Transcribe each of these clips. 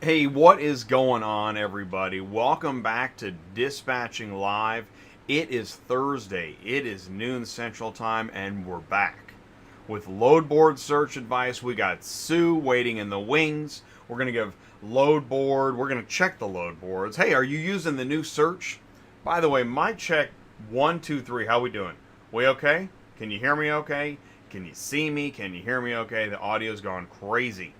Hey, what is going on, everybody? Welcome back to Dispatching Live. It is Thursday. It is noon Central Time, and we're back with load board search advice. We got Sue waiting in the wings. We're going to give load board. We're going to check the load boards. Hey, are you using the new search? By the way, mic check 1, 2, 3. How we doing? We okay? Can you hear me okay? Can you see me? Can you hear me okay? The audio's gone crazy.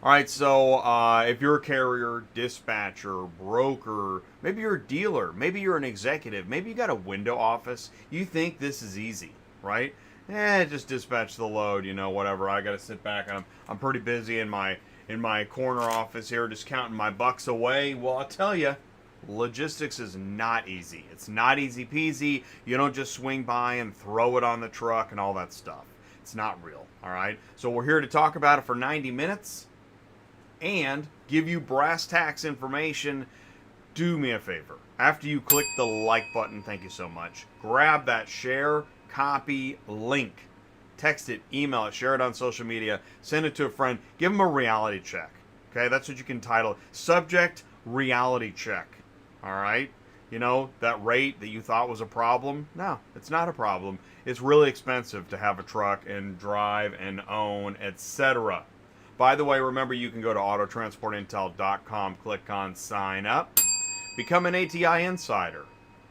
All right, so if you're a carrier, dispatcher, broker, maybe you're a dealer, maybe you're an executive, maybe you got a window office, you think this is easy, right? Just dispatch the load, whatever. I got to sit back. I'm pretty busy in my corner office here, just counting my bucks away. Well, I'll tell you, logistics is not easy. It's not easy peasy. You don't just swing by and throw it on the truck and all that stuff. It's not real, all right? So we're here to talk about it for 90 minutes. And give you brass tacks information. Do me a favor. After you click the like button, thank you so much. Grab that share, copy, link. Text it, email it, share it on social media, send it to a friend. Give them a reality check. Okay, that's what you can title it. Subject, reality check. All right? That rate that you thought was a problem? No, it's not a problem. It's really expensive to have a truck and drive and own, etc. By the way, remember you can go to autotransportintel.com, click on sign up, become an ATI insider,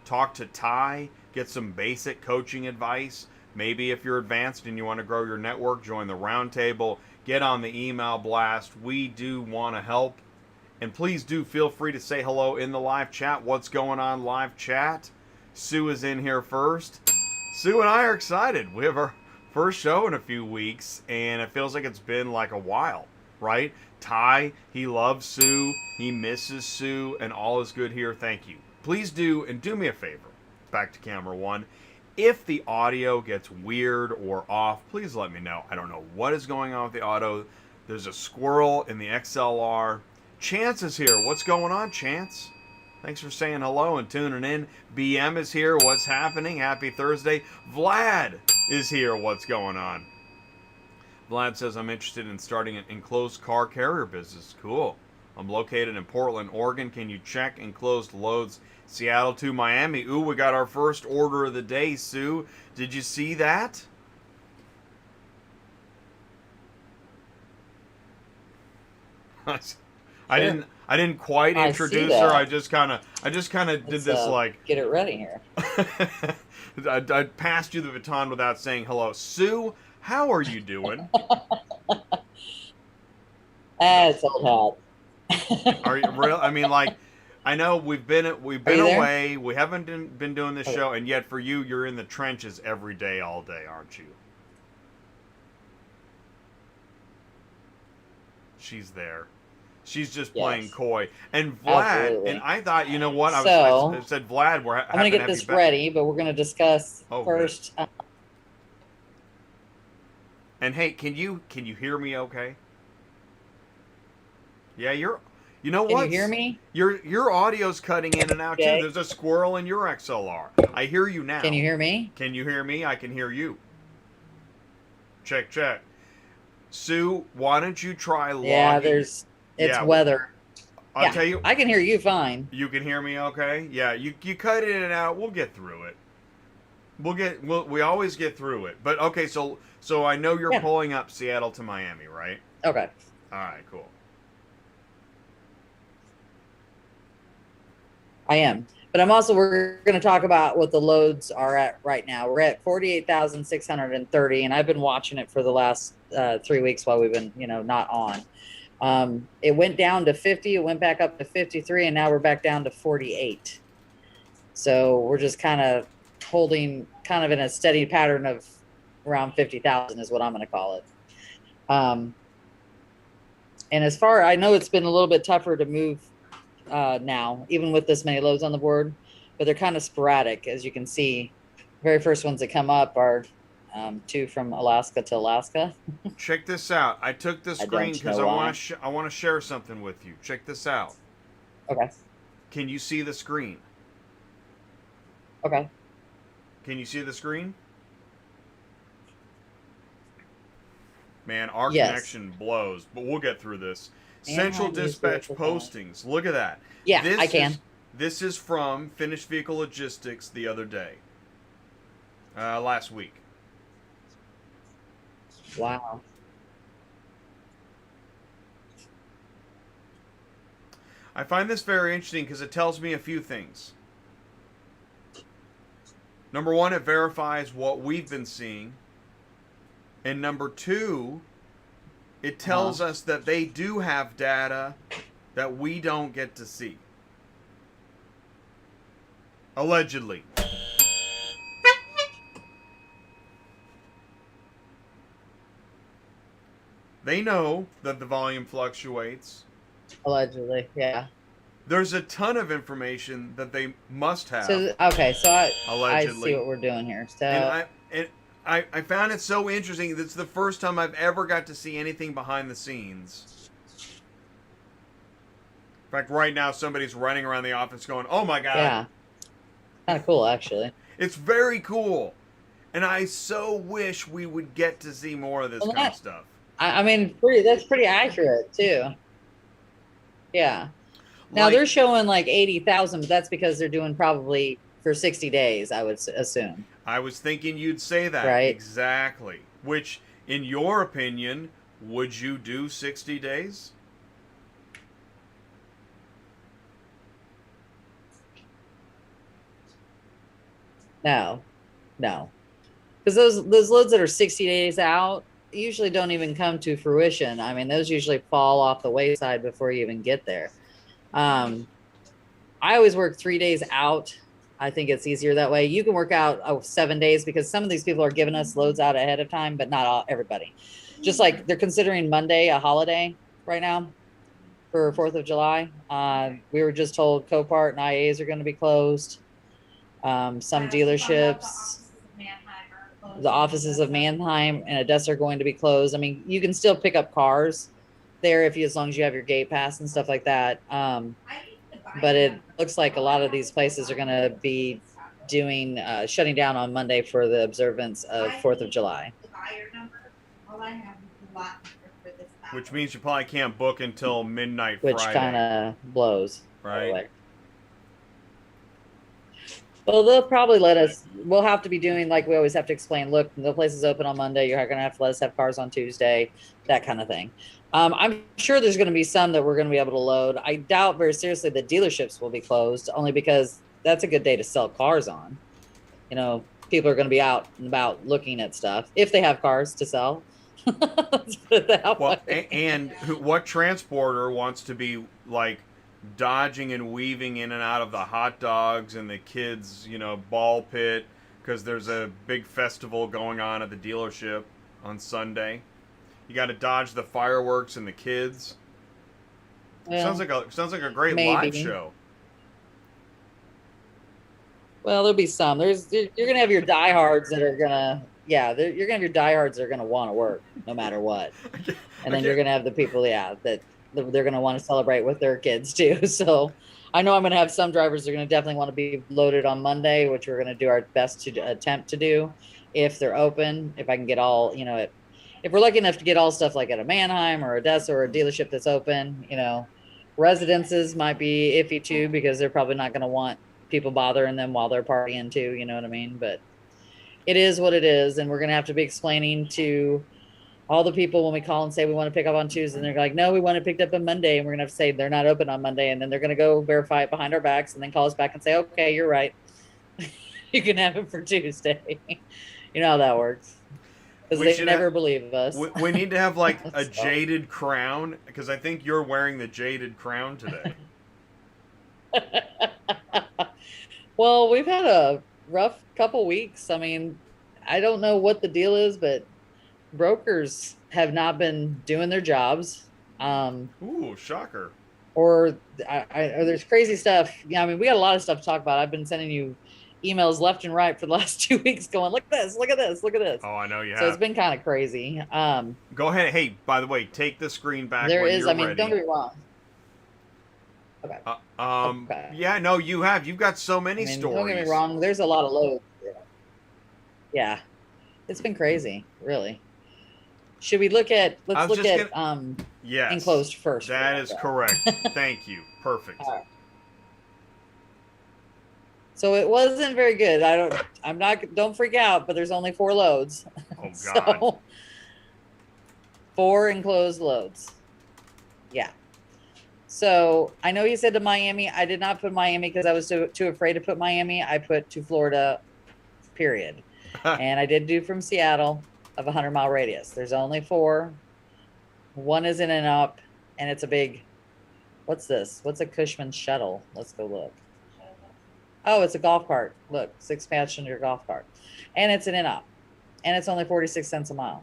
talk to Ty, get some basic coaching advice. Maybe if you're advanced and you want to grow your network, join the roundtable, get on the email blast. We do want to help. And please do feel free to say hello in the live chat. What's going on, live chat? Sue is in here first. Sue and I are excited. We have our first show in a few weeks, and it feels like it's been like a while, right? Ty, he loves Sue, he misses Sue, and all is good here. Thank you. Please do, and do me a favor. Back to camera one. If the audio gets weird or off, please let me know. I don't know what is going on with the audio. There's a squirrel in the XLR. Chance is here. What's going on, Chance? Thanks for saying hello and tuning in. BM is here. What's happening? Happy Thursday. Vlad is here. What's going on? Vlad says, I'm interested in starting an enclosed car carrier business. Cool. I'm located in Portland, Oregon. Can you check enclosed loads Seattle to Miami? Ooh, we got our first order of the day, Sue. Did you see that? I didn't quite introduce her. I just kind of did this like get it ready here. I passed you the baton without saying hello. Sue, how are you doing? It's old hat. Are you real? I mean, like, I know we've been away. There? We haven't been doing this show, and yet for you, you're in the trenches every day, all day, aren't you? She's there. She's just playing coy. And Vlad, Absolutely. and I thought, you know what? I said, Vlad, I'm going to get this ready, but we're going to discuss first. And hey, can you hear me okay? Yeah, you know what? Can you hear me? Your audio's cutting in and out okay. too. There's a squirrel in your XLR. I hear you now. Can you hear me? Can you hear me? I can hear you. Check, check. Sue, why don't you try logging? Yeah, it's weather. I'll tell you. I can hear you fine. You can hear me okay? Yeah, you cut in and out. We'll get through it. We always get through it. But okay, so I know you're pulling up Seattle to Miami, right? Okay. All right, cool. I am. But we're going to talk about what the loads are at right now. We're at 48,630, and I've been watching it for the last 3 weeks while we've been, not on. It went down to 50, it went back up to 53, and now we're back down to 48. So we're just kind of holding kind of in a steady pattern of around 50,000 is what I'm going to call it. And as far, I know it's been a little bit tougher to move now, even with this many loads on the board, but they're kind of sporadic. As you can see, very first ones that come up are two from Alaska to Alaska. Check this out. I took the screen because I want to share something with you. Check this out. Okay. Can you see the screen? Okay. Can you see the screen? Man, our connection blows, but we'll get through this. Central Manheim used Dispatch vehicle count. postings. Look at that. Yeah, This I can. this is from Finished Vehicle Logistics the other day. Last week. Wow. I find this very interesting because it tells me a few things. Number one, it verifies what we've been seeing. And number two, it tells us that they do have data that we don't get to see. Allegedly. They know that the volume fluctuates. Allegedly, yeah. There's a ton of information that they must have. So okay, so I allegedly. see what we're doing here. So And I found it so interesting. This is the first time I've ever got to see anything behind the scenes. In fact, right now somebody's running around the office going, "Oh my god!" yeah, kind of cool actually. It's very cool, and I so wish we would get to see more of this kind of stuff. I mean, that's pretty accurate too. Yeah. Now Like, they're showing like 80,000, but that's because they're doing probably for 60 days, I would assume. I was thinking you'd say that. Right. Exactly. Which, in your opinion, would you do 60 days? No, because those loads that are 60 days out usually don't even come to fruition. I mean, those usually fall off the wayside before you even get there. I always work 3 days out. I think it's easier that way. You can work out 7 days because some of these people are giving us loads out ahead of time, but not everybody. Just like they're considering Monday a holiday right now for 4th of July. We were just told Copart and IAs are going to be closed. Some dealerships, the offices of Manheim and Odessa are going to be closed. I mean, you can still pick up cars there as long as you have your gate pass and stuff like that. But it looks like a lot of these places are going to be doing shutting down on Monday for the observance of 4th of July. Which means you probably can't book until midnight Which Friday. kind of blows. Right. Well, they'll probably let us. We'll have to be doing like we always have to explain. Look, the place is open on Monday. You're going to have to let us have cars on Tuesday, that kind of thing. I'm sure there's going to be some that we're going to be able to load. I doubt very seriously that dealerships will be closed, only because that's a good day to sell cars on. You know, people are going to be out and about looking at stuff if they have cars to sell. Let's put it that way. And what transporter wants to be like dodging and weaving in and out of the hot dogs and the kids, ball pit because there's a big festival going on at the dealership on Sunday. You got to dodge the fireworks and the kids. Well, sounds like a great live show. Well, there'll be some. You're gonna have your diehards that are gonna, you're gonna have your diehards that are gonna want to work no matter what, and then you're gonna have the people, that they're gonna want to celebrate with their kids too. So, I know I'm gonna have some drivers that are gonna definitely want to be loaded on Monday, which we're gonna do our best to attempt to do if they're open. If I can get all, if we're lucky enough to get all stuff like at a Manheim or Odessa or a dealership that's open, residences might be iffy too because they're probably not gonna want people bothering them while they're partying too, you know what I mean? But it is what it is, and we're gonna have to be explaining to all the people when we call and say we want to pick up on Tuesday, and they're like, no, we want it picked up on Monday, and we're gonna have to say they're not open on Monday, and then they're gonna go verify it behind our backs and then call us back and say, okay, you're right. You can have it for Tuesday. You know how that works. Because they never believe us. We need to have like a jaded crown, because I think you're wearing the jaded crown today. Well, we've had a rough couple weeks. I mean, I don't know what the deal is, but brokers have not been doing their jobs. Ooh, shocker. Or there's crazy stuff. Yeah, I mean, we got a lot of stuff to talk about. I've been sending you emails left and right for the last 2 weeks going, look at this, look at this, look at this. Oh, I know you have. So it's been kind of crazy. Go ahead. Hey, by the way, take the screen back there when is, you're I mean, ready. don't get me wrong. Okay. Okay. Yeah, no, you have. You've got so many stories. Don't get me wrong. There's a lot of loads. Yeah. It's been crazy, really. Should we look at, Yes. enclosed first. That is correct. Thank you. Perfect. All right. So it wasn't very good. Don't freak out, but there's only 4 loads. Oh, God. So 4 enclosed loads. Yeah. So I know you said to Miami. I did not put Miami because I was too afraid to put Miami. I put to Florida, period. And I did do from Seattle of a 100-mile radius. There's only 4. One is in and up, and it's a big, what's this? What's a Cushman shuttle? Let's go look. Oh, it's a golf cart. Look, 6-passenger golf cart. And it's an in-up. And it's only 46 cents a mile.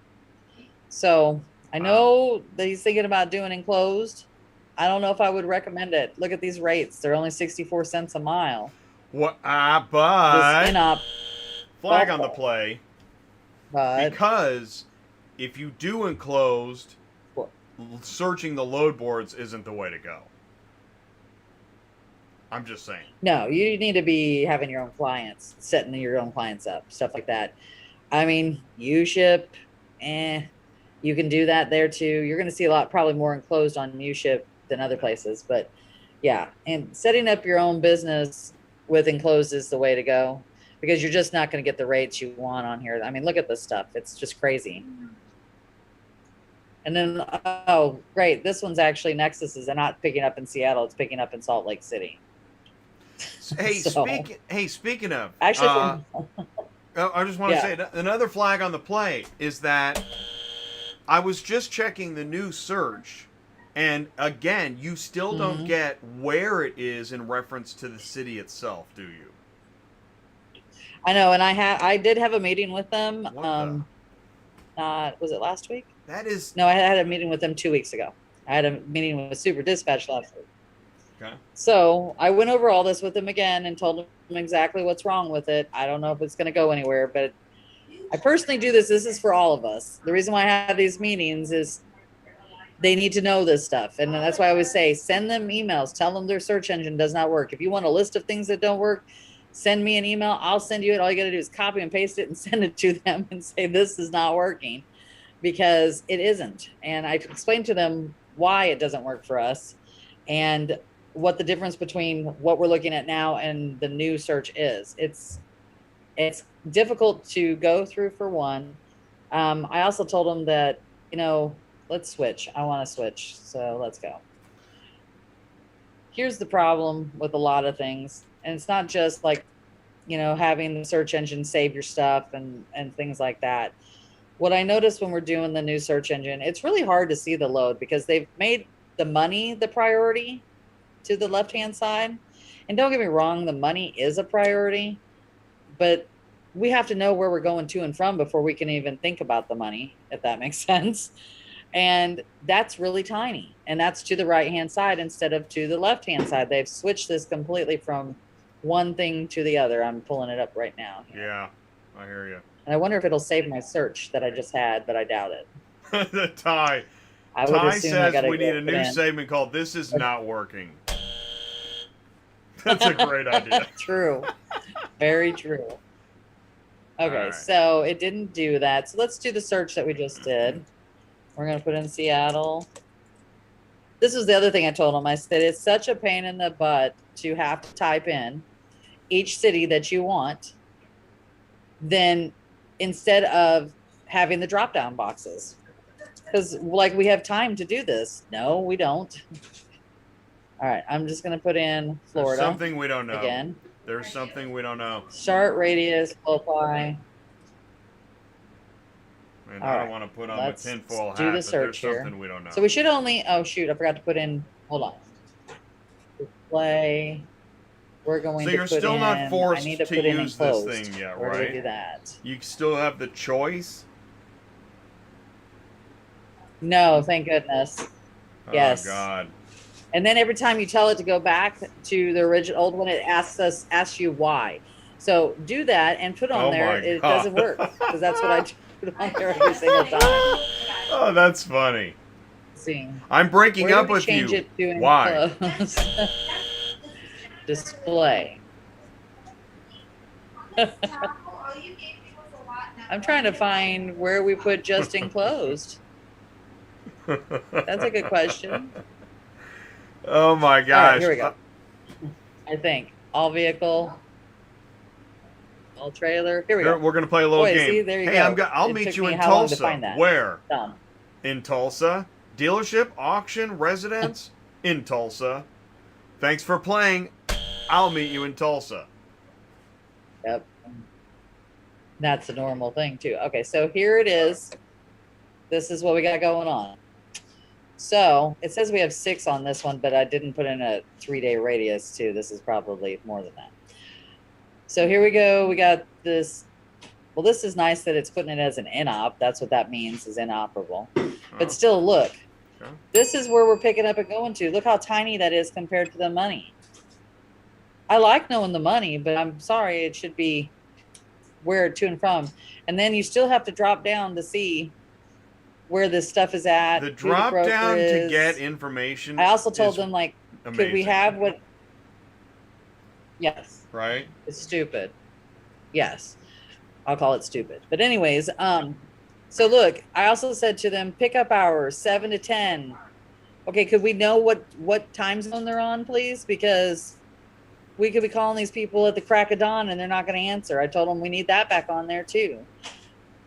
So I know that he's thinking about doing enclosed. I don't know if I would recommend it. Look at these rates. They're only 64 cents a mile. What? But This in-up flag on the play. But Because if you do enclosed, searching the load boards isn't the way to go. I'm just saying. no, you need to be having your own clients, setting your own clients up, stuff like that. I mean, U-Ship, you can do that there too. You're going to see a lot, probably more enclosed on U-Ship than other places. But yeah, and setting up your own business with enclosed is the way to go, because you're just not going to get the rates you want on here. I mean, look at this stuff. It's just crazy. And then, oh, great. This one's actually Nexus is not picking up in Seattle. It's picking up in Salt Lake City. Hey, So- speaking of, Actually, I just want to Yeah. say another flag on the play is that I was just checking the new search, and again, you still don't get where it is in reference to the city itself, do you? I know, and I did have a meeting with them. What Was it last week? That is No, I had a meeting with them 2 weeks ago. I had a meeting with Super Dispatch last week. okay. So I went over all this with them again and told them exactly what's wrong with it. I don't know if it's going to go anywhere, but I personally do this. This is for all of us. The reason why I have these meetings is they need to know this stuff. And that's why I always say, send them emails, tell them their search engine does not work. If you want a list of things that don't work, send me an email. I'll send you it. All you got to do is copy and paste it and send it to them and say, this is not working, because it isn't. And I explained to them why it doesn't work for us and what the difference between what we're looking at now and the new search is. It's difficult to go through, for one. I also told them that, let's switch. I want to switch. So let's go. Here's the problem with a lot of things. And it's not just like, having the search engine save your stuff and things like that. What I noticed when we're doing the new search engine, it's really hard to see the load because they've made the money the priority to the left-hand side. And don't get me wrong, the money is a priority, but we have to know where we're going to and from before we can even think about the money, if that makes sense. And that's really tiny. And that's to the right-hand side instead of to the left-hand side. They've switched this completely from one thing to the other. I'm pulling it up right now. Yeah, I hear you. And I wonder if it'll save my search that I just had, but I doubt it. The Ty says we need a new segment called "This Is Not Working." That's a great idea. True. Very true. Okay, right. So it didn't do that. So let's do the search that we just did. We're going to put in Seattle. This was the other thing I told them. I said, it's such a pain in the butt to have to type in each city that you want, then instead of having the drop-down boxes. Because, we have time to do this. No, we don't. All right, I'm just going to put in Florida. There's something we don't know. Again. There's something we don't know. Start radius, apply. And I don't want to put on the tinfoil hat, do the but search there's here. something we don't know. So we should only, oh shoot, I forgot to put in, hold on. Display. We're going So to you're put still in, not forced I need to to put in use this enclosed. thing yet, Where do we right? do that? You still have the choice? No, thank goodness. Yes. Oh, God. And then every time you tell it to go back to the original old one, it asks you why. So do that and put on Oh there. my It God. doesn't work because that's what I put on there every single time. Oh, that's funny. See. I'm breaking Where up do we with change you. it to Why? enclosed? Display. I'm trying to find where we put just enclosed. That's a good question. Oh my All right, gosh. here we go. I think all vehicle, all trailer. Here we Here, go. we're gonna play a little Boy, game. see, there you Hey, go. I'll It meet took you me in how long to Tulsa. find that? Where? Done. In Tulsa. Dealership, auction, residence in Tulsa. Thanks for playing. I'll meet you in Tulsa. Yep. That's a normal thing too. Okay, so here it is. This is what we got going on. So it says we have 6 on this one, but I didn't put in a 3-day radius too. This is probably more than that. So here we go. We got this. Well, this is nice that it's putting it as an inop. That's what that means, is inoperable. But still, look, this is where we're picking up and going to. Look how tiny that is compared to the money. I like knowing the money, but I'm sorry, it should be where to and from. And then you still have to drop down to see where this stuff is at. The drop down to get information. I also told them, like, amazing. Could we have what? Yes. Right? It's stupid. Yes. I'll call it stupid. But anyways, so look, I also said to them, pickup hours 7 to 10. Okay, could we know what time zone they're on, please? Because we could be calling these people at the crack of dawn and they're not going to answer. I told them we need that back on there too.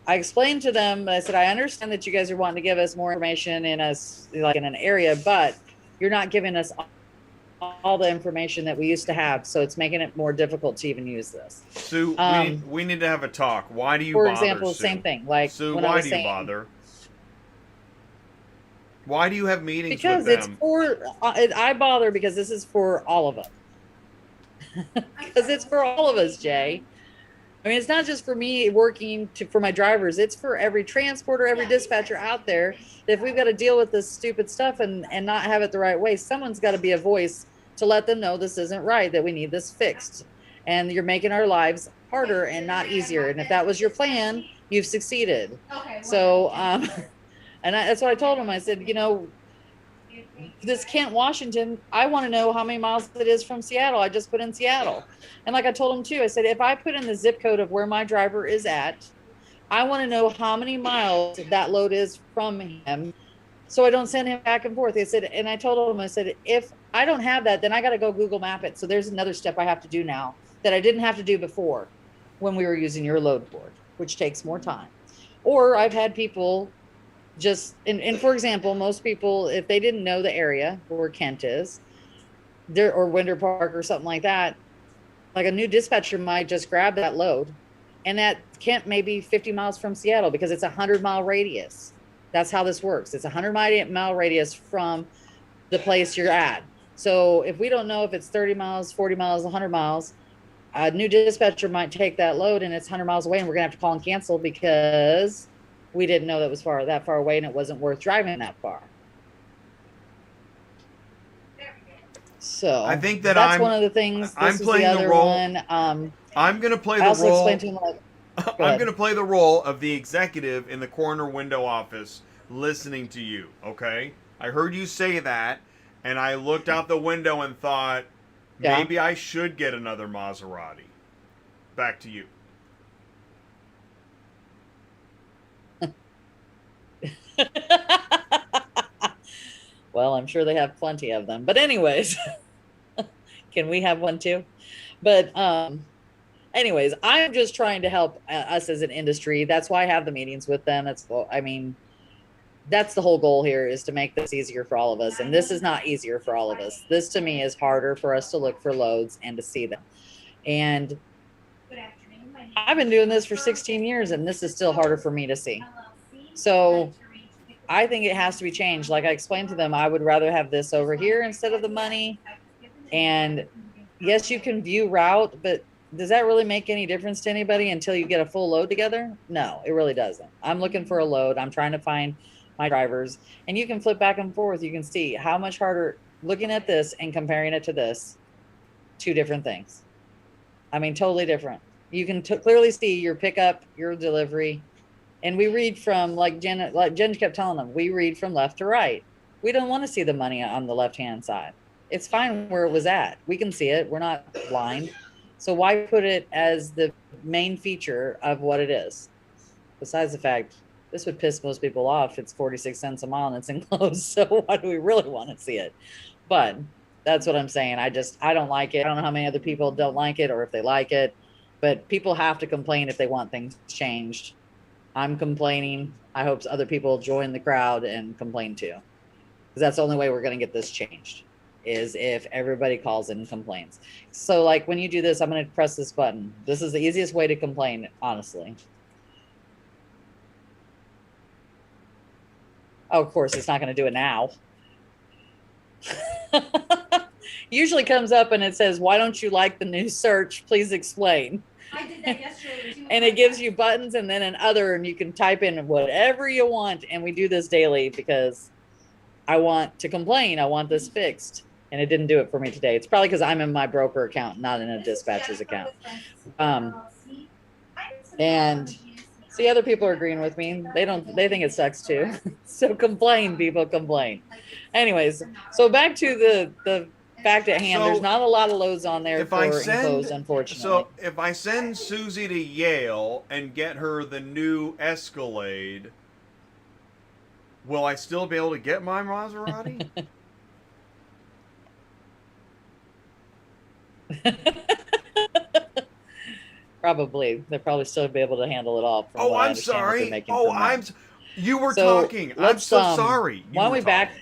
I explained to them, I said, I understand that you guys are wanting to give us more information in us, like in an area, but you're not giving us all the information that we used to have. So it's making it more difficult to even use this. Sue, we need to have a talk. Why do you bother, For example, Sue? Same thing. Like, Sue, why do you bother? Why do you have meetings with them? Because it's for, I bother because this is for all of us. Because it's for all of us, Jay. I mean, it's not just for me working for my drivers. It's for every transporter, every dispatcher out there. If we've got to deal with this stupid stuff and not have it the right way, someone's got to be a voice to let them know this isn't right, that we need this fixed. And you're making our lives harder and not easier. And if that was your plan, you've succeeded. Okay, so, that's what I told him. I said, you know, this Kent, Washington, I want to know how many miles it is from Seattle. I just put in Seattle. And like I told him too, I said, if I put in the zip code of where my driver is at, I want to know how many miles that load is from him, so I don't send him back and forth. I said, and I told him, I said, if I don't have that, then I got to go Google map it. So there's another step I have to do now that I didn't have to do before when we were using your load board, which takes more time. Or I've had people just, and for example, most people, if they didn't know the area where Kent is, there, or Winter Park or something like that, like a new dispatcher might just grab that load, and that Kent may be 50 miles from Seattle because it's a 100-mile radius. That's how this works. It's a 100-mile radius from the place you're at. So if we don't know if it's 30 miles, 40 miles, 100 miles, a new dispatcher might take that load and it's 100 miles away, and we're gonna have to call and cancel because we didn't know that was that far away and it wasn't worth driving that far. So I think that's one of the things. I'm playing the role. I'm going to play the role. I also explained to him, like, I'm going to play the role of the executive in the corner window office listening to you, okay? I heard you say that, and I looked out the window and thought, maybe I should get another Maserati. Back to you. Well, I'm sure they have plenty of them. But anyways, can we have one too? But anyways, I'm just trying to help us as an industry. That's why I have the meetings with them. That's the whole goal here, is to make this easier for all of us. And this is not easier for all of us. This to me is harder for us to look for loads and to see them. And I've been doing this for 16 years and this is still harder for me to see. So I think it has to be changed. Like I explained to them, I would rather have this over here instead of the money. And yes, you can view route, but does that really make any difference to anybody until you get a full load together? No, it really doesn't. I'm looking for a load. I'm trying to find my drivers, and you can flip back and forth. You can see how much harder looking at this and comparing it to this, 2 different things. I mean, totally different. You can clearly see your pickup, your delivery. And we read from, like Jen kept telling them, we read from left to right. We don't want to see the money on the left-hand side. It's fine where it was at. We can see it. We're not blind. So why put it as the main feature of what it is? Besides the fact This would piss most people off. It's 46 cents a mile and it's enclosed. So why do we really want to see it? But that's what I'm saying. I don't like it. I don't know how many other people don't like it or if they like it, but people have to complain if they want things changed. I'm complaining. I hope other people join the crowd and complain too. Because that's the only way we're going to get this changed, is if everybody calls in and complains. So like when you do this, I'm going to press this button. This is the easiest way to complain, honestly. Oh, of course, it's not going to do it now. Usually comes up and it says, why don't you like the new search? Please explain. I did that yesterday too. And it gives you buttons and then an other, and you can type in whatever you want. And we do this daily because I want to complain. I want this fixed. And it didn't do it for me today. It's probably because I'm in my broker account, not in a dispatcher's account. And see, other people are agreeing with me. They think it sucks too. So complain, people, complain. Anyways, so back to the fact at hand. So, there's not a lot of loads on there if for enclosed, unfortunately. So if I send Susie to Yale and get her the new Escalade, will I still be able to get my Maserati? Probably. They'll probably still be able to handle it all. From what I I'm understand what they're sorry. making Oh, from that. you were So, talking. I'm let's, so sorry. Why don't we back?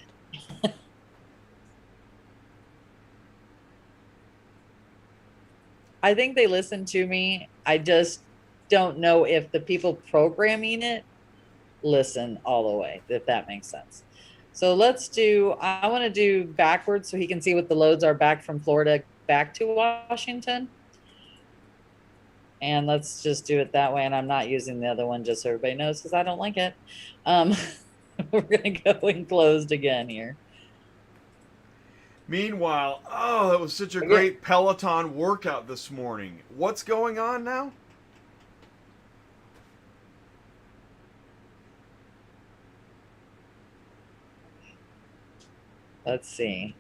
I think they listen to me. I just don't know if the people programming it listen all the way, if that makes sense. So I want to do backwards so he can see what the loads are back from Florida back to Washington. And let's just do it that way. And I'm not using the other one just so everybody knows because I don't like it. We're going to go enclosed again here. Meanwhile, oh, that was such a great Peloton workout this morning. What's going on now? Let's see.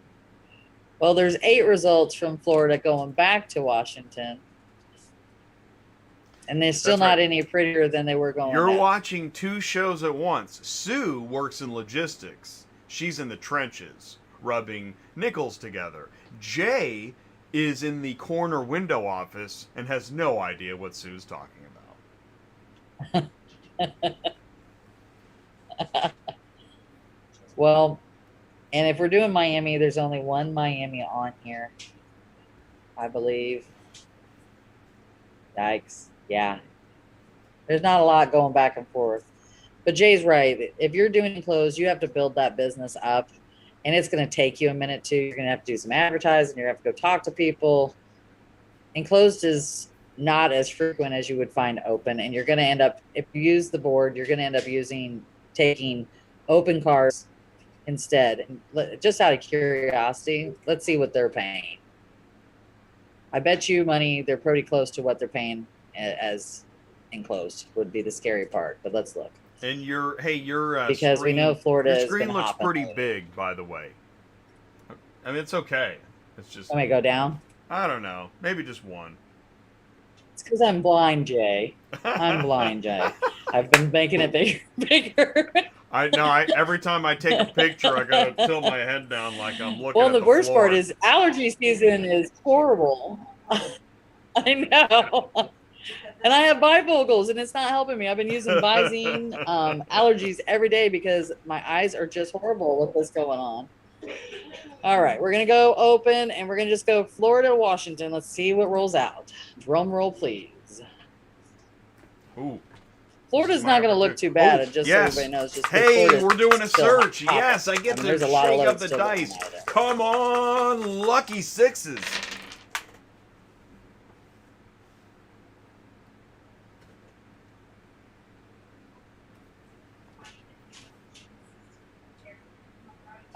Well, there's 8 results from Florida going back to Washington. And they're still not any prettier than they were going You're back. watching 2 shows at once. Sue works in logistics. She's in the trenches, rubbing nickels together. Jay is in the corner window office and has no idea what Sue's talking about. Well, and if we're doing Miami, there's only one Miami on here, I believe. Yikes. Yeah. There's not a lot going back and forth. But Jay's right. If you're doing enclosed, you have to build that business up. And it's going to take you a minute too. You're going to have to do some advertising. You're going to have to go talk to people. Enclosed is not as frequent as you would find open. And you're going to end up, if you use the board, you're going to end up taking open cars instead. Just out of curiosity, let's see what they're paying. I bet you money they're pretty close to what they're paying as enclosed would be the scary part. But let's look. And your because screen, we know Florida your is screen looks pretty big. big, by the way. I mean, it's okay. It's just. Let me go down. I don't know. Maybe just one. It's because I'm blind, Jay. I'm blind, Jay. I've been making it bigger. Every time I take a picture, I gotta tilt my head down like I'm looking. Well, at the worst floor. part is allergy season is horrible. I know. And I have bifocals, and it's not helping me. I've been using Visine allergies every day because my eyes are just horrible with this going on. All right, we're going to go open, and we're going to just go Florida to Washington. Let's see what rolls out. Drum roll, please. Ooh. Florida's not going to look too bad, just yes. so everybody knows. Just hey, we're doing a search. Popping. Yes, I get to there's a lot shake of up the dice. Come on, lucky 6s.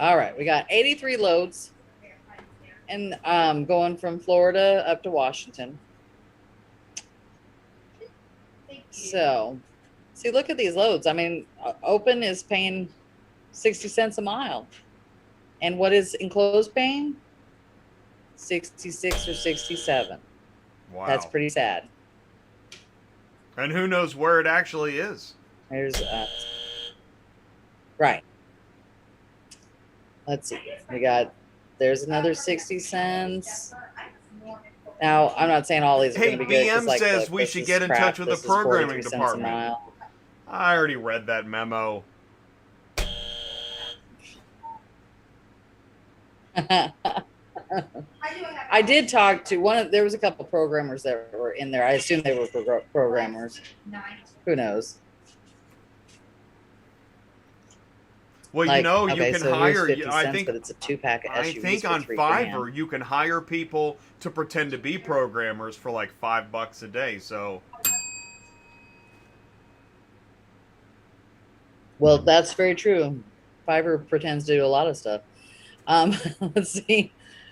All right, we got 83 loads, and going from Florida up to Washington. So, see, look at these loads. I mean, open is paying 60 cents a mile, and what is enclosed paying? 66 or 67. Wow, that's pretty sad. And who knows where it actually is? There's right. Let's see. There's another 60 cents. Now, I'm not saying all these are Hey, going to be good. BM Like, says look, we this should is get in crap. touch with the This is 43 programming cents a department. mile. I already read that memo. I did talk to there was a couple programmers that were in there. I assume they were programmers. Who knows? Well, Like, you okay, can so hire. here's 50 I cents, think but it's a 2-pack of I SUVs think for on $3 Fiverr grand. you can hire people to pretend to be programmers for like $5 a day. So, Well, that's very true. Fiverr pretends to do a lot of stuff. Let's see.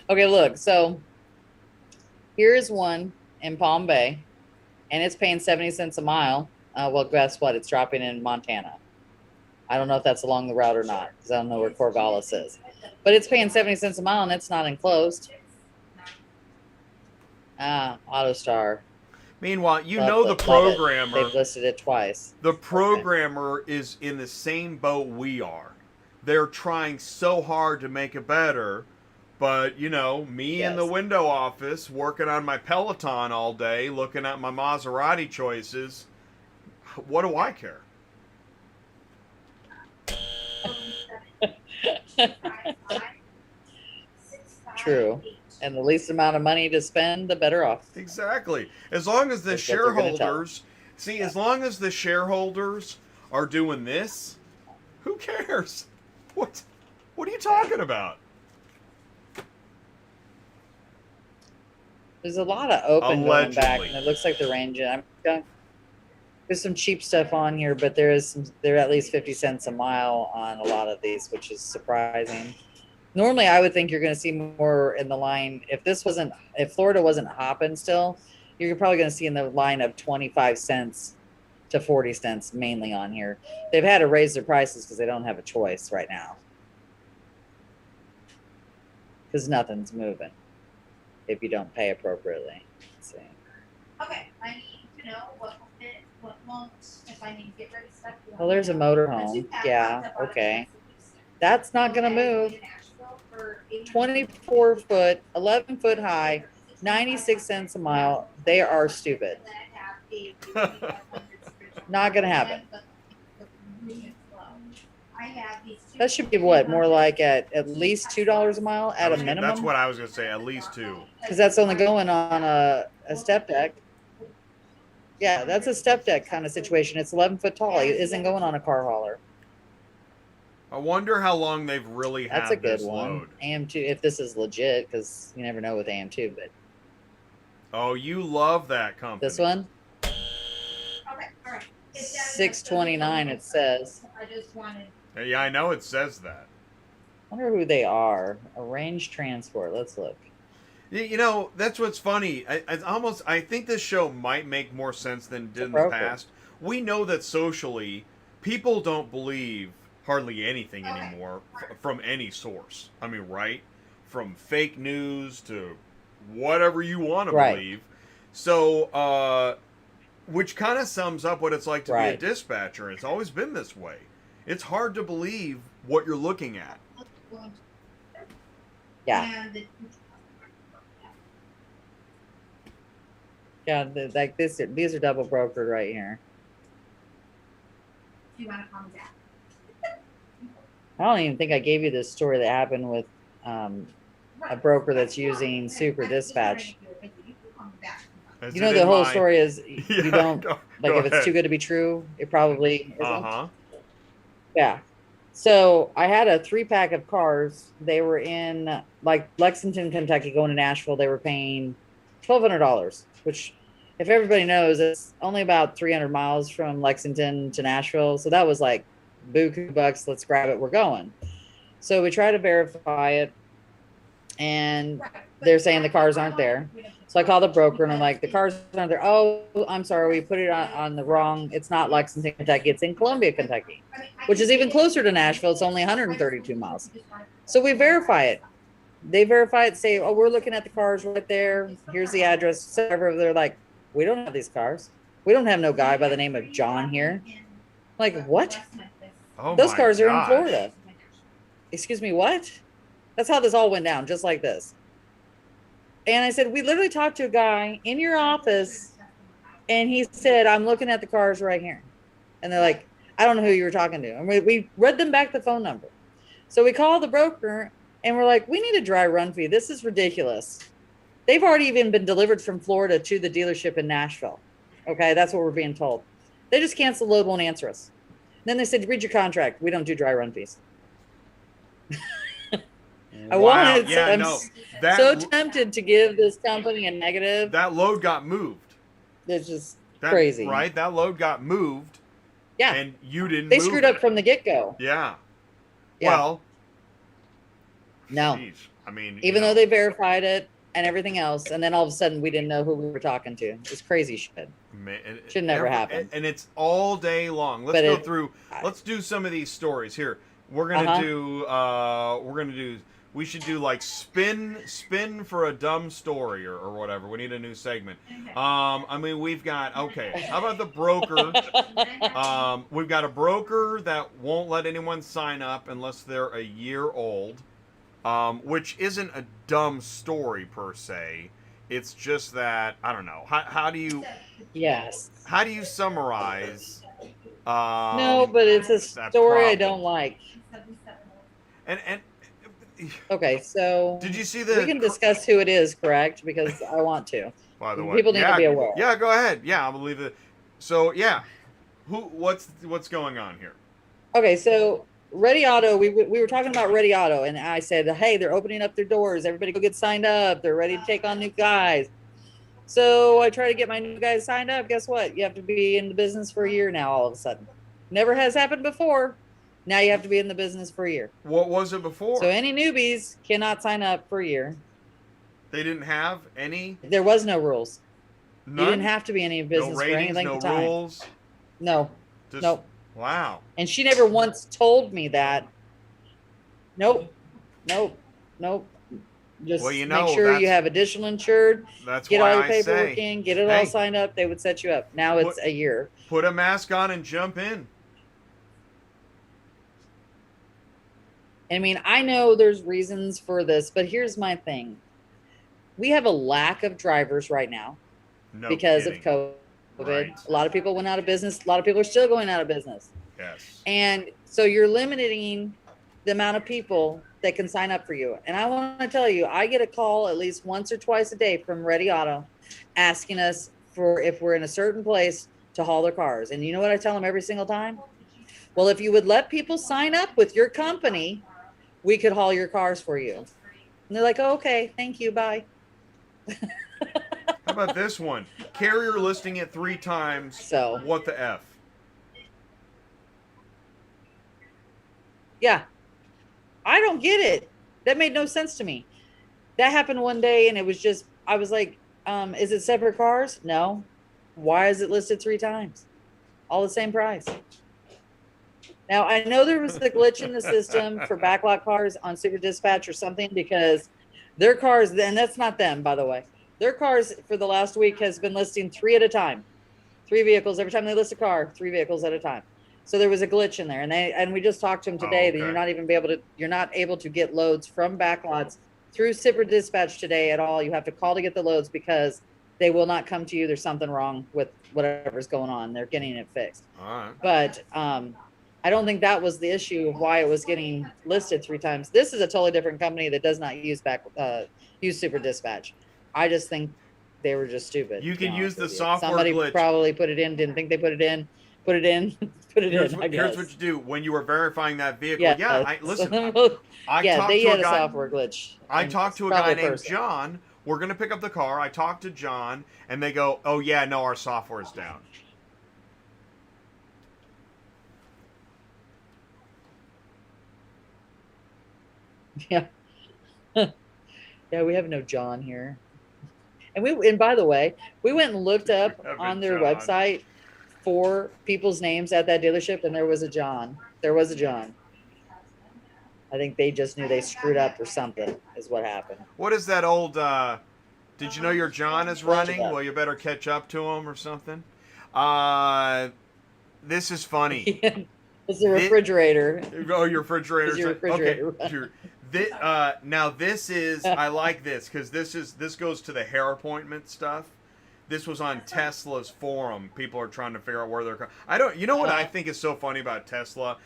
Okay, look. So here is one in Palm Bay, and it's paying 70 cents a mile. Well, guess what? It's dropping in Montana. I don't know if that's along the route or not, because I don't know where Corvallis is. But it's paying 70 cents a mile, and it's not enclosed. AutoStar. meanwhile, The the programmer. They've listed it twice. The programmer is in the same boat we are. They're trying so hard to make it better, but me in the Yes. window office working on my Peloton all day, looking at my Maserati choices. What do I care? True. And the least amount of money to spend, the better off. Exactly. As long as the That's what they're gonna tell shareholders, see, as long as the shareholders are doing this, who cares? What are you talking about? There's a lot of open going back, Allegedly. and it looks like the range. There's some cheap stuff on here, but there are at least 50 cents a mile on a lot of these, which is surprising. Normally, I would think you're going to see more in the line. If Florida wasn't hopping still, you're probably going to see in the line of 25 cents to 40 cents mainly on here. They've had to raise their prices because they don't have a choice right now. Because nothing's moving if you don't pay appropriately. Let's see. Okay, I need to know what will fit, what won't, if I need to get rid of stuff. Well, there's a motorhome. Yeah, okay. That's not going to move. 24 foot, 11 foot high, 96 cents a mile. They are stupid. Not going to happen. That should be what? More like at least $2 a mile at a minimum? That's what I was going to say, at least two. Because that's only going on a step deck. Yeah, that's a step deck kind of situation. It's 11 foot tall. It isn't going on a car hauler. I wonder how long they've really had That's a good this one. load. AM2, if this is legit, because you never know with AM2, but Oh, you love that company. this one, Okay, all right. 629, it says. I just wanted. Yeah, I know it says that. I wonder who they are. Arranged transport. Let's look. That's what's funny. I think this show might make more sense than it did in the broker. past. We know that socially, people don't believe hardly anything anymore from any source. I mean, right? From fake news to whatever you want to believe. So, which kind of sums up what it's like to be a dispatcher. It's always been this way. It's hard to believe what you're looking at. Yeah. Yeah, like this. These are double brokered right here. Do you want to call me back? I don't even think I gave you this story that happened with a broker that's using Super Dispatch. You know, the whole story is you don't like if it's too good to be true, it probably isn't. Uh-huh. Yeah. So I had a 3-pack of cars. They were in like Lexington, Kentucky, going to Nashville. They were paying $1,200, which, if everybody knows, it's only about 300 miles from Lexington to Nashville. So that was like buku bucks. Let's grab it. We're going. So we try to verify it, and they're saying the cars aren't there. So I call the broker and I'm like, the cars aren't there. Oh, I'm sorry. We put it on the wrong. It's not Lexington, Kentucky. It's in Columbia, Kentucky, which is even closer to Nashville. It's only 132 miles. So we verify it. They verify it, say, oh, we're looking at the cars right there. Here's the address. So they're like, we don't have these cars. We don't have no guy by the name of John here. Like, what? Oh Those my cars are in gosh. Florida. Excuse me, what? That's how this all went down, just like this. And I said, we literally talked to a guy in your office, and he said, I'm looking at the cars right here. And they're like, I don't know who you were talking to. And we read them back the phone number. So we called the broker, and we're like, we need a dry run fee. This is ridiculous. They've already even been delivered from Florida to the dealership in Nashville. Okay, that's what we're being told. They just canceled the load, won't answer us. Then they said, read your contract. We don't do dry run fees. I wanted Yeah, I'm no. so tempted to give this company a negative. That load got moved. It's just crazy. Right? That load got moved. Yeah. And you didn't They move screwed it. up from the get-go. Yeah. Yeah. Well. No. Geez. I mean, even though they verified it and everything else, and then all of a sudden we didn't know who we were talking to. It's crazy shit. Should never happen. And it's all day long. Let's do some of these stories here. We're gonna do. We should do like spin for a dumb story or whatever. We need a new segment. I mean, we've got how about the broker? We've got a broker that won't let anyone sign up unless they're a year old. Which isn't a dumb story per se. It's just that I don't know. How do you? Yes. How do you summarize? No, but it's a story I don't like. And okay, so did you see we can discuss who it is, correct? Because I want to. By the way, people need to be aware. Yeah, go ahead. Yeah, I believe it. So yeah, what's going on here? Okay, so Ready Auto, we were talking about Ready Auto, and I said, hey, they're opening up their doors. Everybody go get signed up. They're ready to take on new guys. So I try to get my new guys signed up. Guess what? You have to be in the business for a year now all of a sudden. Never has happened before. Now you have to be in the business for a year. What was it before? So any newbies cannot sign up for a year. They didn't have any? There was no rules. None? You didn't have to be in any business no ratings, for any length of time. Rules? No. Nope. Wow. And she never once told me that. Nope. Just make sure you have additional insured. That's get why all your I paperwork say, in, get it all signed up. They would set you up. Now it's a year. Put a mask on and jump in. I mean, I know there's reasons for this, but here's my thing. We have a lack of drivers right now because of COVID. Right. A lot of people went out of business. A lot of people are still going out of business. Yes. And so you're limiting the amount of people that can sign up for you. And I want to tell you, I get a call at least once or twice a day from Ready Auto asking us for if we're in a certain place to haul their cars. And you know what I tell them every single time? Well, if you would let people sign up with your company, we could haul your cars for you. And they're like, oh, okay, thank you, bye. How about this one? Carrier listing it 3 times. So what the F? Yeah. I don't get it. That made no sense to me. That happened one day and it was just, I was like, is it separate cars? No. Why is it listed 3 times? All the same price. Now, I know there was a glitch in the system for backlot cars on Super Dispatch or something because their cars, and that's not them, by the way. Their cars for the last week has been listing 3 at a time. 3 vehicles. Every time they list a car, 3 vehicles at a time. So there was a glitch in there. And we just talked to them today that you're not able to get loads from backlots through Super Dispatch today at all. You have to call to get the loads because they will not come to you. There's something wrong with whatever's going on. They're getting it fixed. All right. But I don't think that was the issue of why it was getting listed 3 times. This is a totally different company that does not use Super Dispatch. I just think they were just stupid. You can use the software Somebody glitch. probably put it in, didn't think they put it in, Here's I guess. what you do when you were verifying that vehicle. Yeah, listen. they had a software glitch. I talked to a guy named John. We're going to pick up the car. I talked to John, and they go, oh, yeah, no, our software's down. Yeah. Yeah, we have no John here. And by the way, we went and looked up on their website for people's names at that dealership, and there was a John. I think they just knew they screwed up or something is what happened. What is that old, did you know your John is running? Well, you better catch up to him or something. This is funny. It's a refrigerator. Oh, your refrigerator. Is your refrigerator Okay. Now this is, I like this because this goes to the hair appointment stuff. This was on Tesla's forum. People are trying to figure out where they're. You know what I think is so funny about Tesla?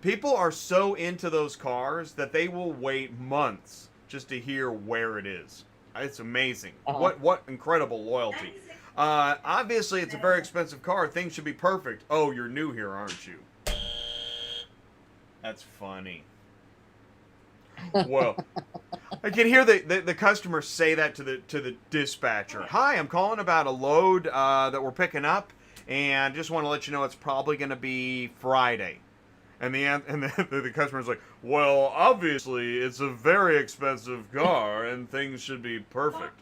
People are so into those cars that they will wait months just to hear where it is. It's amazing. What incredible loyalty. Obviously, it's a very expensive car. Things should be perfect. Oh, you're new here, aren't you? That's funny. Well, I can hear the customer say that to the dispatcher. Hi, I'm calling about a load that we're picking up, and just want to let you know it's probably going to be Friday. And the customer's like, well, obviously it's a very expensive car, and things should be perfect.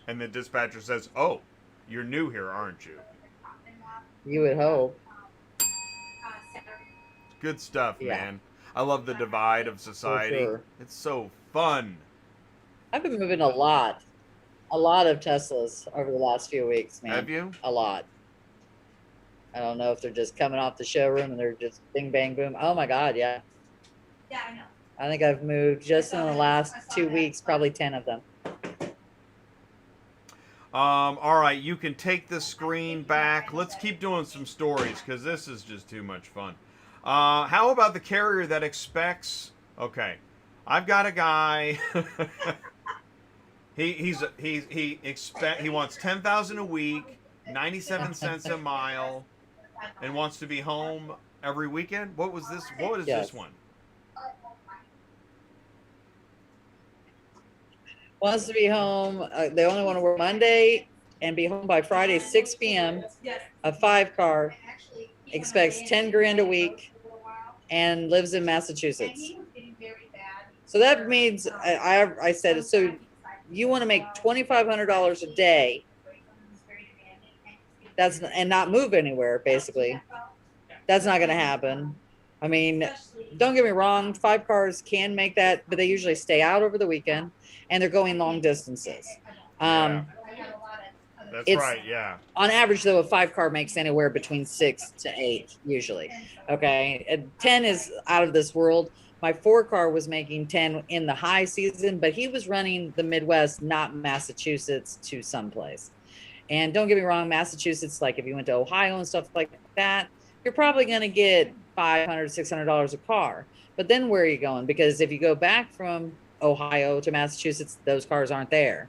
And the dispatcher says, oh, you're new here, aren't you? You would hope. Good stuff, man. I love the divide of society. Sure. It's so fun. I've been moving a lot of Teslas over the last few weeks, man. Have you? A lot. I don't know if they're just coming off the showroom and they're just bing, bang, boom. Oh my God, yeah. Yeah, I know. I think I've moved just in the last 2 weeks, probably 10 of them. All right, you can take the screen back. Let's keep doing some stories because this is just too much fun. How about the carrier that expects? Okay, I've got a guy. he wants 10,000 a week, 97 cents a mile, and wants to be home every weekend. What was this? What is this one? Wants to be home. They only want to work Monday and be home by Friday, 6 p.m. A 5-car, expects 10 grand a week, and lives in Massachusetts. So that means I said, so you want to make $2,500 a day. And not move anywhere, basically. That's not going to happen. I mean, don't get me wrong, 5 cars can make that, but they usually stay out over the weekend, and they're going long distances. That's right, yeah. On average, though, a 5-car makes anywhere between 6 to 8, usually. Okay, and 10 is out of this world. My 4-car was making 10 in the high season, but he was running the Midwest, not Massachusetts, to someplace. And don't get me wrong, Massachusetts, like if you went to Ohio and stuff like that, you're probably going to get $500, $600 a car. But then where are you going? Because if you go back from Ohio to Massachusetts, those cars aren't there.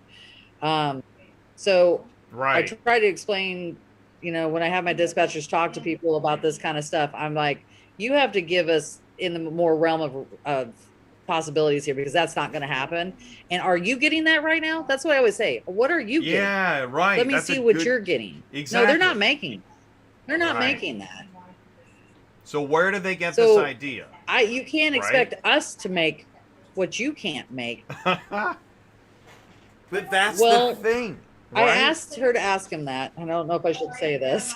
So right. I try to explain, when I have my dispatchers talk to people about this kind of stuff, I'm like, you have to give us in the more realm of possibilities here, because that's not going to happen. And are you getting that right now? That's what I always say. What are you getting? Yeah, right. Let me see what you're getting. Exactly. No, they're not making that. So where did they get this idea? You can't expect us to make what you can't make. But that's the thing. Right? I asked her to ask him that. I don't know if I should say this.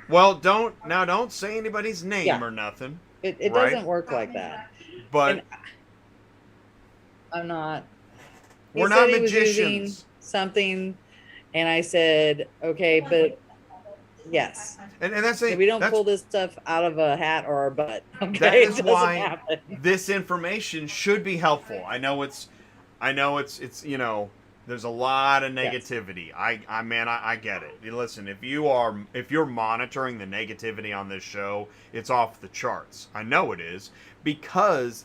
Well, don't say anybody's name or nothing. It doesn't work like that. But I'm not. We're not He was magicians. using something, and I said, okay, but yes. And that's so we don't pull this stuff out of a hat or our butt. Okay? That is why this information should be helpful. I know it's there's a lot of negativity. Yes. I get it. Listen, if you're monitoring the negativity on this show, it's off the charts. I know it is, because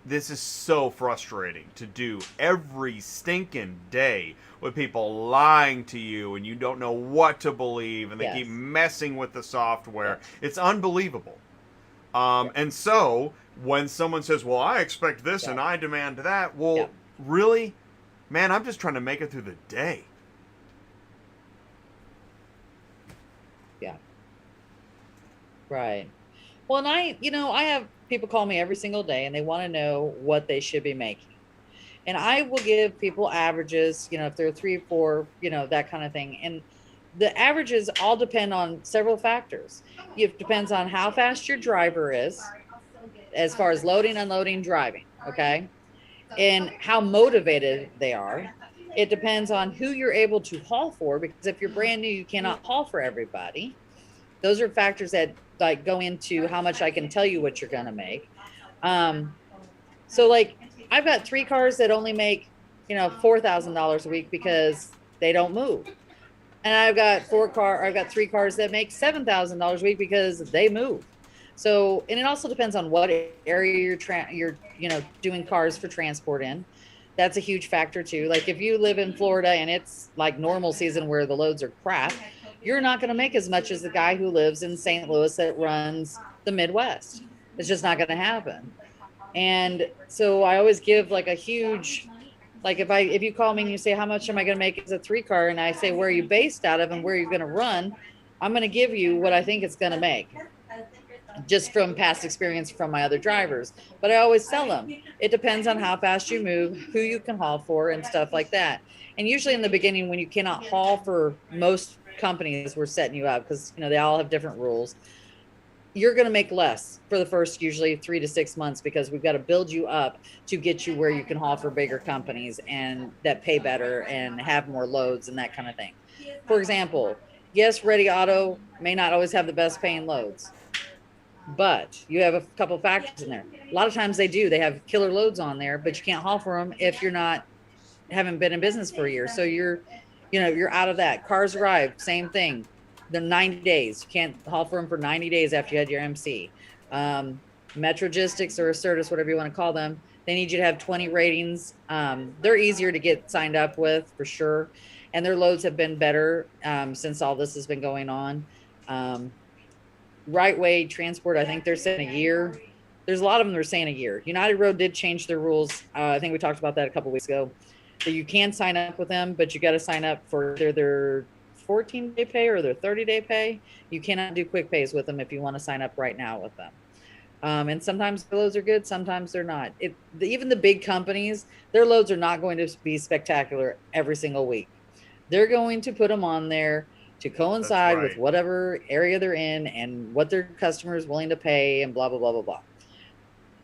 this is so frustrating to do every stinking day with people lying to you and you don't know what to believe, and they keep messing with the software. It's unbelievable. And so when someone says, well, I expect this and I demand that, well, really? Man, I'm just trying to make it through the day. Yeah. Right. Well, and I have people call me every single day and they want to know what they should be making. And I will give people averages, if they're 3 or 4, that kind of thing. And the averages all depend on several factors. It depends on how fast your driver is, as far as loading, unloading, driving. Okay. And how motivated they are. It depends on who you're able to haul for, because if you're brand new, you cannot haul for everybody. Those are factors that like go into how much I can tell you what you're going to make. So like I've got 3 cars that only make, $4,000 a week because they don't move. And I've got 3 cars that make $7,000 a week because they move. So, and it also depends on what area you're doing cars for transport in. That's a huge factor too. Like if you live in Florida and it's like normal season where the loads are crap, you're not going to make as much as the guy who lives in St. Louis that runs the Midwest. It's just not going to happen. And so I always give like a huge, like if you call me and you say, how much am I going to make as a 3 car? And I say, where are you based out of and where are you going to run? I'm going to give you what I think it's going to make, just from past experience from my other drivers. But I always tell them, it depends on how fast you move, who you can haul for and stuff like that. And usually in the beginning, when you cannot haul for most companies, we're setting you up because, they all have different rules. You're going to make less for the first usually 3 to 6 months because we've got to build you up to get you where you can haul for bigger companies and that pay better and have more loads and that kind of thing. For example, yes, Ready Auto may not always have the best paying loads, but you have a couple factors in there. A lot of times they do. They have killer loads on there, but you can't haul for them if you're haven't been in business for a year. So you're out of that. Cars Arrive, same thing. They're 90 days. You can't haul for them for 90 days after you had your MC. Metrogistics or Assertus, whatever you want to call them, they need you to have 20 ratings. They're easier to get signed up with for sure. And their loads have been better since all this has been going on. Right Way Transport, I think they're saying a year. There's a lot of them that are saying a year. United Road did change their rules. I think we talked about that a couple weeks ago. So you can sign up with them, but you got to sign up for their 14-day pay or their 30-day pay. You cannot do quick pays with them if you want to sign up right now with them. And sometimes the loads are good, sometimes they're not. Even the big companies, their loads are not going to be spectacular every single week. They're going to put them on there to coincide with whatever area they're in and what their customer is willing to pay and blah, blah, blah, blah, blah.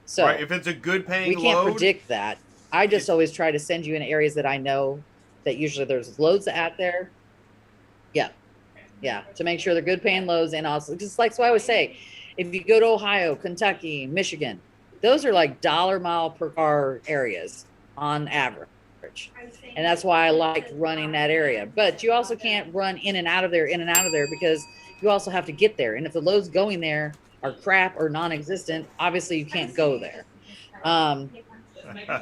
So if it's a good paying we can't load, predict that. I just always try to send you in areas that I know that usually there's loads out there. Yeah. To make sure they're good paying loads. And also just like, so I always say, if you go to Ohio, Kentucky, Michigan, those are like $1 per car areas on average. And that's why I like running that area. But you also can't run in and out of there because you also have to get there. And if the loads going there are crap or non-existent, obviously you can't go there.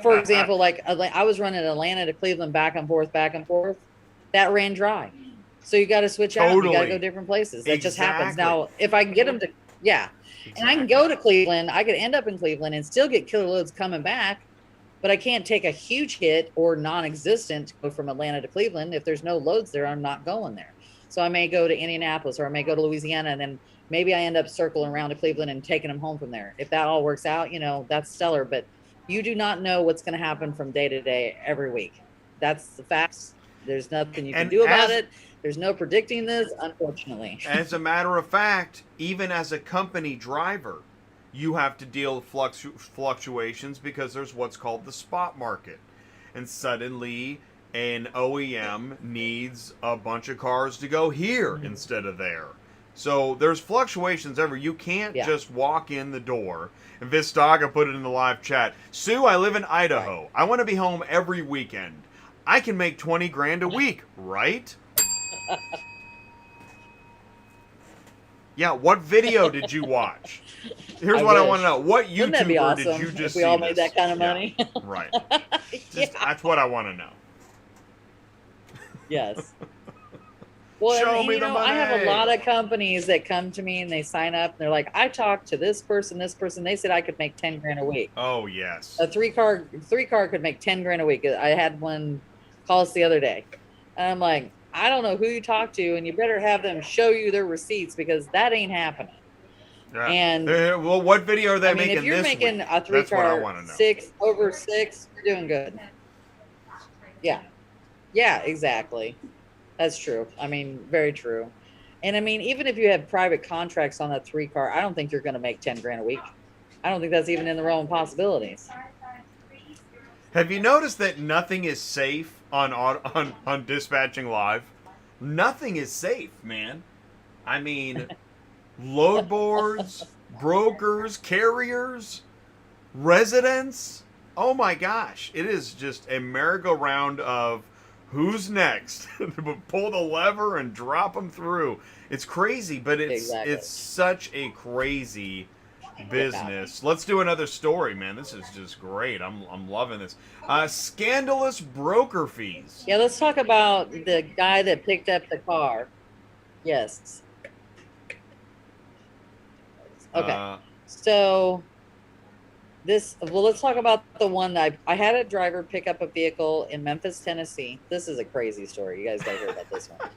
For example, like I was running Atlanta to Cleveland back and forth. That ran dry. So you got to switch out. You got to go different places. That just happens. Now, if I can get them to, and I can go to Cleveland, I could end up in Cleveland and still get killer loads coming back, but I can't take a huge hit or non-existent to go from Atlanta to Cleveland. If there's no loads there, I'm not going there. So I may go to Indianapolis or I may go to Louisiana, and then maybe I end up circling around to Cleveland and taking them home from there. If that all works out, that's stellar. But you do not know what's going to happen from day to day every week. That's the facts. There's nothing you can do about it. There's no predicting this, unfortunately. As a matter of fact, even as a company driver, you have to deal with fluctuations because there's what's called the spot market. And suddenly an OEM needs a bunch of cars to go here instead of there. So there's fluctuations everywhere. You can't just walk in the door. And Vistaga put it in the live chat. Sue, I live in Idaho. Right. I want to be home every weekend. I can make 20 grand a week, right? Yeah, what video did you watch? Here's what I want to know. What YouTuber did you just see? We all made that kind of money. Right. That's what I want to know. Yes. Well, Show me the money. I have a lot of companies that come to me and they sign up and they're like, I talked to this person. They said I could make 10 grand a week. Oh, yes. A three car could make 10 grand a week. I had one call us the other day. And I'm like, I don't know who you talk to, and you better have them show you their receipts because that ain't happening. Yeah. And well, what video are they making? If you're making week? A 3 car 6/6, you're doing good. Yeah, exactly. That's true. Very true. And even if you have private contracts on that 3 car, I don't think you're going to make 10 grand a week. I don't think that's even in the realm of possibilities. Have you noticed that nothing is safe on Dispatching Live? Nothing is safe, man. load boards, brokers, carriers, residents. Oh my gosh, it is just a merry-go-round of who's next. Pull the lever and drop them through. It's crazy, but Exactly. it's such a crazy Yeah. business. Let's do another story, man. This is just great. I'm loving this. Scandalous broker fees. Yeah, let's talk about the guy that picked up the car. Yes. Okay. So let's talk about the one that I had a driver pick up a vehicle in Memphis, Tennessee. This is a crazy story. You guys got to hear about this one.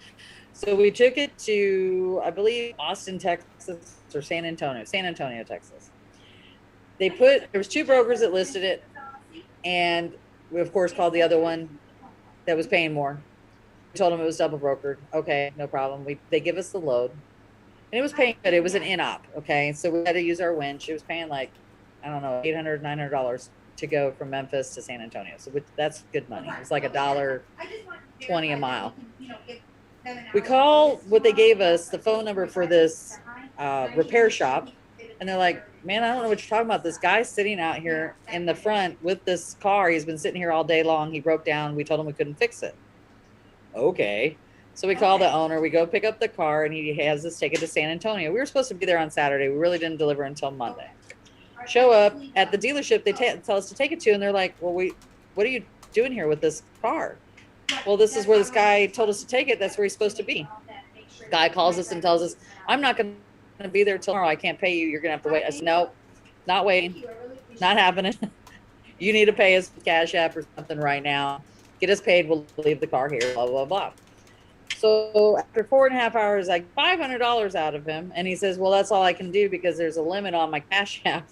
So we took it to, I believe, Austin, Texas, or San Antonio, Texas. There was 2 brokers that listed it, and we of course called the other one that was paying more. We told them it was double brokered. Okay, no problem. They give us the load, and it was paying good. It was an in-op. Okay, so we had to use our winch. It was paying like, I don't know, $800, $900 to go from Memphis to San Antonio. So that's good money. It was like $1.20 a mile. We call what they gave us, the phone number for this repair shop, and they're like, man, I don't know what you're talking about. This guy's sitting out here in the front with this car. He's been sitting here all day long. He broke down. We told him we couldn't fix it. Okay. So we call the owner. We go pick up the car, and he has us take it to San Antonio. We were supposed to be there on Saturday. We really didn't deliver until Monday. Show up at the dealership they tell us to take it to, and they're like, well, what are you doing here with this car? Well, this is where this guy told us to take it. That's where he's supposed to be. Guy calls us and tells us, I'm not going to be there till tomorrow. I can't pay you. You're going to have to wait. I said, no, not waiting. Not happening. You need to pay us Cash App or something right now. Get us paid. We'll leave the car here, blah, blah, blah. So after 4.5 hours, like $500 out of him. And he says, well, that's all I can do because there's a limit on my Cash App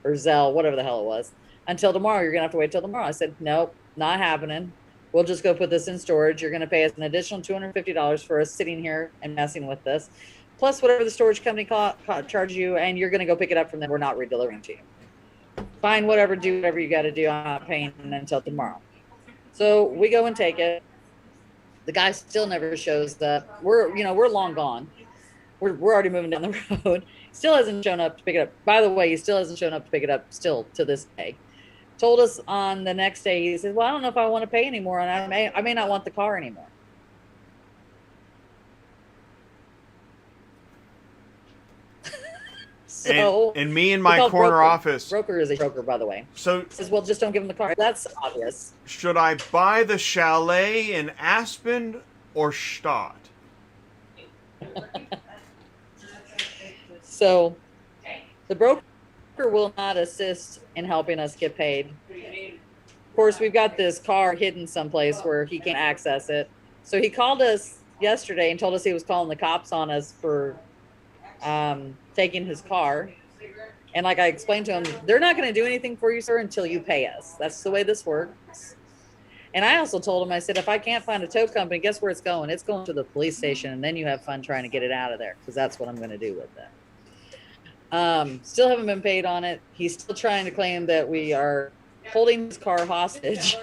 or Zelle, whatever the hell it was, until tomorrow. You're going to have to wait till tomorrow. I said, nope, not happening. We'll just go put this in storage. You're going to pay us an additional $250 for us sitting here and messing with this, plus whatever the storage company charge you, and you're going to go pick it up from them. We're not redelivering to you. Fine, whatever, do whatever you got to do. I'm not paying until tomorrow. So we go and take it. The guy still never shows up. We're long gone. We're already moving down the road. Still hasn't shown up to pick it up. By the way, he still hasn't shown up to pick it up still to this day. Told us on the next day, he said, well, I don't know if I want to pay anymore, and I may not want the car anymore. So and me in my corner broker. office. Broker is a broker, by the way. So he says, well, just don't give him the car. That's obvious. Should I buy the chalet in Aspen or Stadt? So the broker will not assist in helping us get paid. Of course, we've got this car hidden someplace where he can't access it. So he called us yesterday and told us he was calling the cops on us for taking his car. And like I explained to him, they're not going to do anything for you, sir, until you pay us. That's the way this works. And I also told him, I said, if I can't find a tow company, guess where it's going? It's going to the police station, and then you have fun trying to get it out of there, because that's what I'm going to do with it. Still haven't been paid on it. He's still trying to claim that we are holding his car hostage.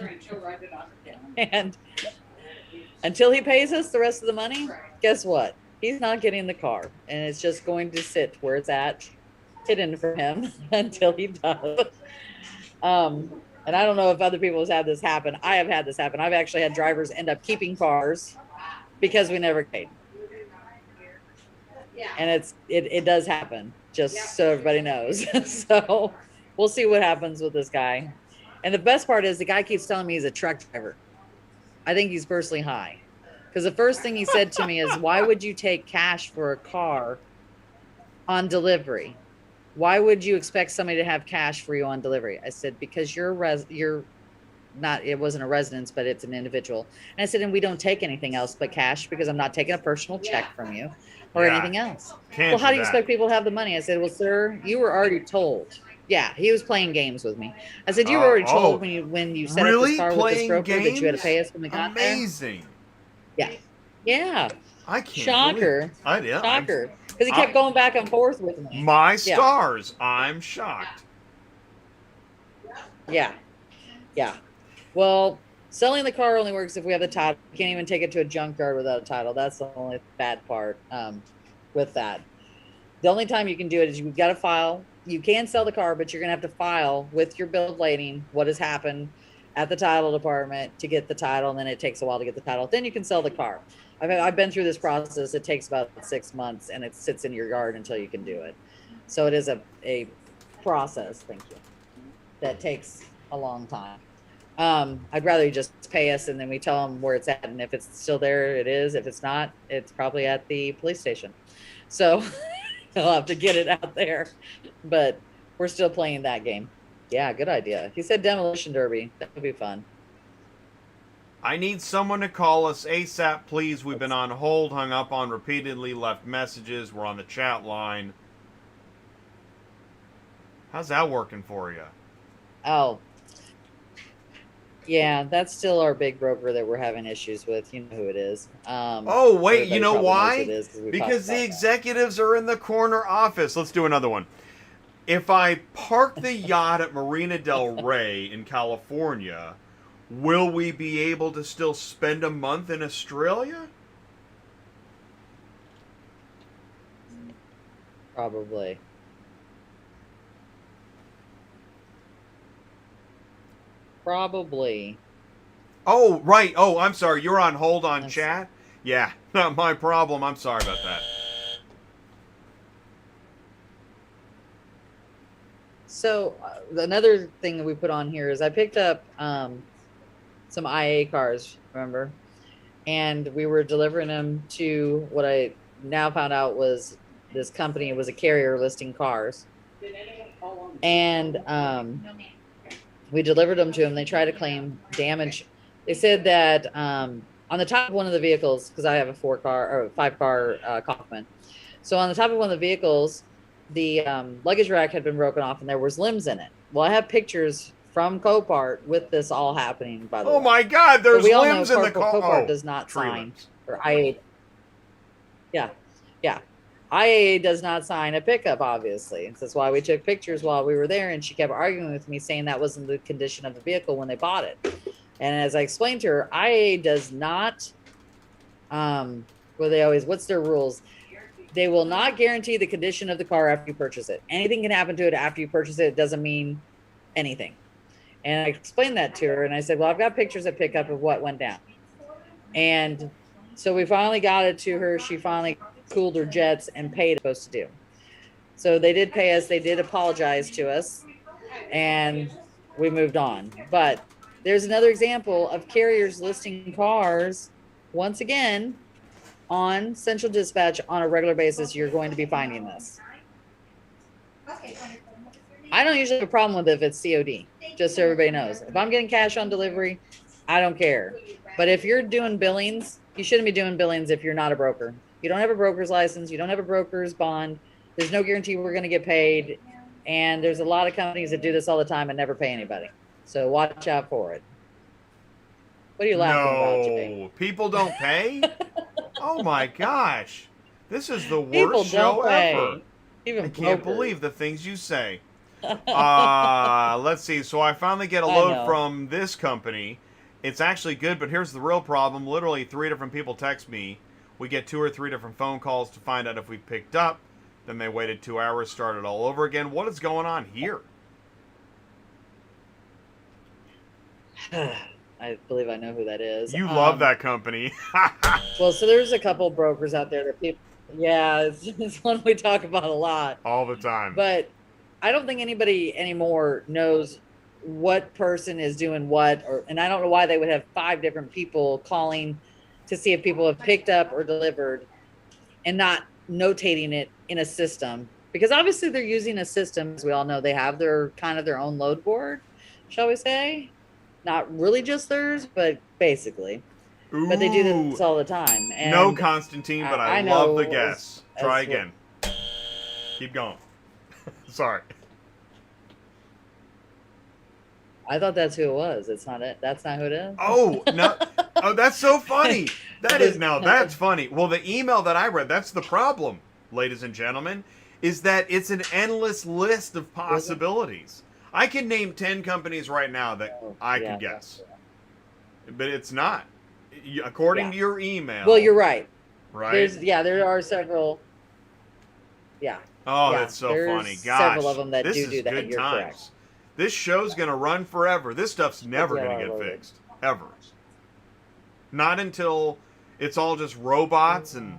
And until he pays us the rest of the money, guess what? He's not getting the car, and it's just going to sit where it's at, hidden for him until he does. And I don't know if other people have had this happen. I have had this happen. I've actually had drivers end up keeping cars because we never paid. And it does happen, just so everybody knows. So we'll see what happens with this guy. And the best part is the guy keeps telling me he's a truck driver. I think he's personally high. Because the first thing he said to me is, why would you take cash for a car on delivery? Why would you expect somebody to have cash for you on delivery? I said, because you're not, it wasn't a residence, but it's an individual. And I said, and we don't take anything else but cash, because I'm not taking a personal check from you or anything else. Well, how do you expect people to have the money? I said, well, sir, you were already told. Yeah, he was playing games with me. I said, you were already told when you set up this car with this broker that you had to pay us when we got there. Amazing. Yeah. Yeah. I can't. Shocker. Shocker. Because he kept going back and forth with me. My stars. I'm shocked. Yeah. Yeah. Well, selling the car only works if we have the title. You can't even take it to a junkyard without a title. That's the only bad part with that. The only time you can do it is you've got to file. You can sell the car, but you're going to have to file with your bill of lading what has happened at the title department to get the title, and then it takes a while to get the title. Then you can sell the car. I've been through this process. It takes about 6 months, and it sits in your yard until you can do it. So it is a process. Thank you. That takes a long time. I'd rather you just pay us, and then we tell them where it's at, and if it's still there, it is. If it's not, it's probably at the police station. So I'll have to get it out there, but we're still playing that game. Yeah, good idea. He said demolition derby. That would be fun. I need someone to call us ASAP, please. We've been on hold, hung up on repeatedly, left messages. We're on the chat line. How's that working for you? Oh, yeah, that's still our big broker that we're having issues with. You know who it is. Oh, wait, you know why? Because the that. executives are in the corner office. Let's do another one. If I park the yacht at Marina del Rey in California, will we be able to still spend a month in Australia? Probably. Probably. Oh, right. Oh, I'm sorry. You're on hold on chat? Yeah, not my problem. I'm sorry about that. So another thing that we put on here is I picked up some IA cars, remember? And we were delivering them to what I now found out was this company. It was a carrier listing cars. And we delivered them to them. They tried to claim damage. They said that on the top of one of the vehicles, because I have a 5-car Kaufman. So on the top of one of the vehicles, the luggage rack had been broken off and there was limbs in it. Well, I have pictures from Copart with this all happening, by the way. Oh my God, there's limbs in the car. Copart does not sign, limbs. or IA. Yeah, yeah. IA does not sign a pickup, obviously. That's why we took pictures while we were there, and she kept arguing with me, saying that wasn't the condition of the vehicle when they bought it. And as I explained to her, IA does not, what's their rules? They will not guarantee the condition of the car after you purchase it. Anything can happen to it after you purchase it. It doesn't mean anything. And I explained that to her, and I said, well, I've got pictures at pickup of what went down. And so we finally got it to her. She finally cooled her jets and paid what supposed to do. So they did pay us. They did apologize to us, and we moved on. But there's another example of carriers listing cars once again on Central Dispatch on a regular basis. You're going to be finding this. I don't usually have a problem with it if it's COD, just so everybody knows. If I'm getting cash on delivery, I don't care. But if you're doing billings, you shouldn't be doing billings if you're not a broker. You don't have a broker's license. You don't have a broker's bond. There's no guarantee we're going to get paid. And there's a lot of companies that do this all the time and never pay anybody. So watch out for it. What are you laughing about, Jay? No, people don't pay? Oh my gosh. This is the People worst show don't pay. ever. Even I can't brokers. believe the things you say. Let's see. So I finally get a load from this company. It's actually good, but here's the real problem. Literally 3 different people text me. We get 2 or 3 different phone calls to find out if we picked up. Then they waited 2 hours, started all over again. What is going on here? I believe I know who that is. You love that company. Well, so there's a couple brokers out there that people, yeah, it's one we talk about a lot. All the time. But I don't think anybody anymore knows what person is doing what, and I don't know why they would have 5 different people calling to see if people have picked up or delivered and not notating it in a system, because obviously they're using a system. As we all know, they have their kind of their own load board, shall we say? Not really just theirs, but basically. Ooh. But they do this all the time. And no, Constantine, but I love the guess. Try again. Keep going. Sorry. I thought that's who it was. It's not it. That's not who it is. Oh, no. Oh, that's so funny. That's funny. Well, the email that I read, that's the problem, ladies and gentlemen, is that it's an endless list of possibilities. I can name 10 companies right now that I could guess. But it's not. According to your email. Well, you're right. Right? There are several. Yeah. Oh, Yeah, that's so there's funny. Gosh, several of them that this do is that. good You're times. correct. This show's gonna run forever. This stuff's never Yeah, gonna I get love it. fixed, ever. Not until it's all just robots and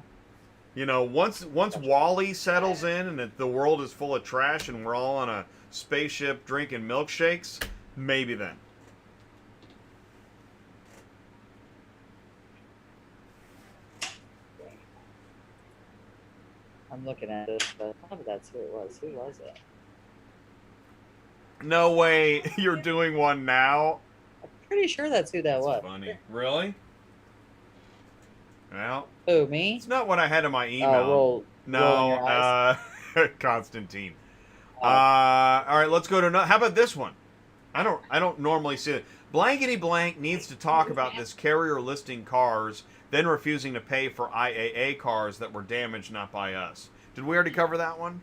once Wally settles in and the world is full of trash and we're all on a spaceship drinking milkshakes, maybe then. I'm looking at it, but I thought that's who it was. Who was it? No way you're doing one now. Pretty sure that's who that That's was. funny. Really? Well, Who, me? it's not what I had in my email. Rolling No, your eyes. Constantine. Oh. All right, let's go to how about this one? I don't normally see it. Blankety blank needs to talk about this carrier listing cars, then refusing to pay for IAA cars that were damaged not by us. Did we already cover that one?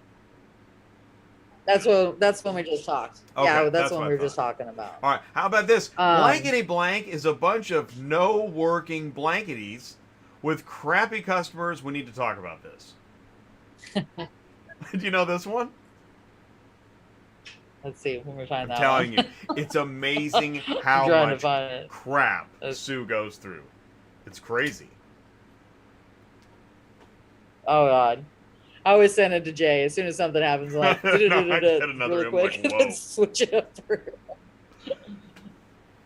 That's when we just talked. Okay, Yeah, that's that's what when I we were thought. just talking about. All right, how about this? Blankety blank is a bunch of no working blanketies with crappy customers. We need to talk about this. Do you know this one? Let's see when we're finding I'm that telling one. you, it's amazing how trying to much find it. crap Sue goes through. It's crazy. Oh God. I always send it to Jay as soon as something happens. Like No, I get another really quick, like, and whoa. then switch it up through.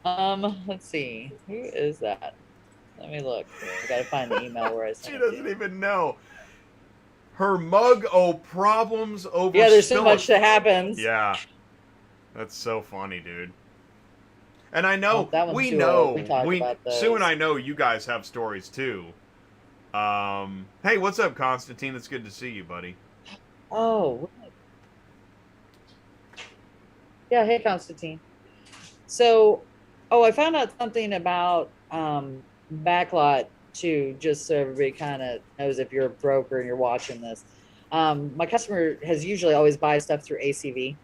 Let's see. Who is that? Let me look. I gotta find the email where I sent She it. doesn't even know. Her mug problems over. Yeah, there's so much that happens. Yeah, that's so funny, dude. And I know that one's we too know old. We talked about Sue and those. I know you guys have stories too. Hey, what's up, Constantine? It's good to see you, buddy. Oh. Yeah, hey Constantine. So, I found out something about backlot too, just so everybody kind of knows if you're a broker and you're watching this. My customer has usually always buy stuff through ACV,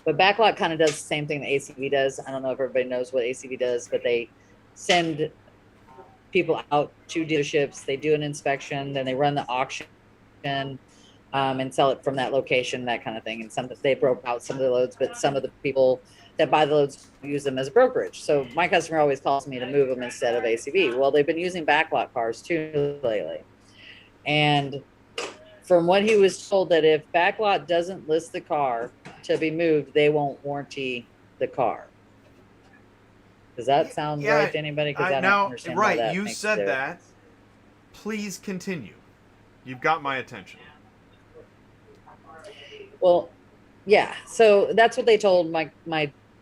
but backlot kind of does the same thing that ACV does. I don't know if everybody knows what ACV does, but they send people out to dealerships. They do an inspection, then they run the auction and sell it from that location, that kind of thing. And they broke out some of the loads, but some of the people that buy the loads use them as a brokerage. So my customer always calls me to move them instead of ACV. Well, they've been using backlot cars too lately. And from what he was told, that if backlot doesn't list the car to be moved, they won't warranty the car. Does that sound right to anybody? Because I don't understand. Right, that you said that. Please continue. You've got my attention. Well, yeah. So that's what they told my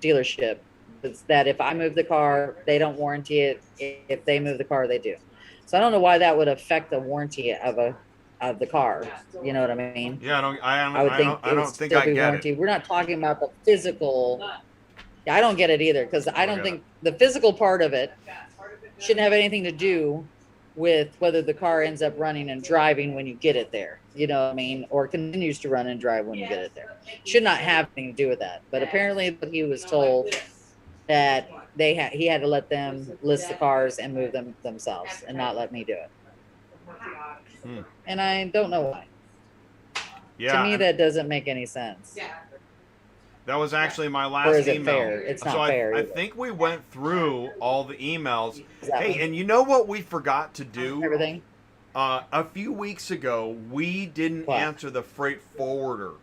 dealership, is that if I move the car, they don't warranty it. If they move the car, they do. So I don't know why that would affect the warranty of the car. You know what I mean? Yeah, I would think I don't think I get it. We're not talking about the physical. Yeah, I don't get it either, because I don't think the physical part of it shouldn't have anything to do with whether the car ends up running and driving when you get it there. You know what I mean? Or continues to run and drive when you get it there. Should not have anything to do with that. But apparently he was told that he had to let them list the cars and move them themselves and not let me do it. And I don't know why. Yeah, to me, that doesn't make any sense. That was actually my last Or is it email. fair? It's not fair I either. think we went through all the emails. Exactly. Hey, and you know what we forgot to do? Everything. A few weeks ago, we didn't What? answer the freight forwarder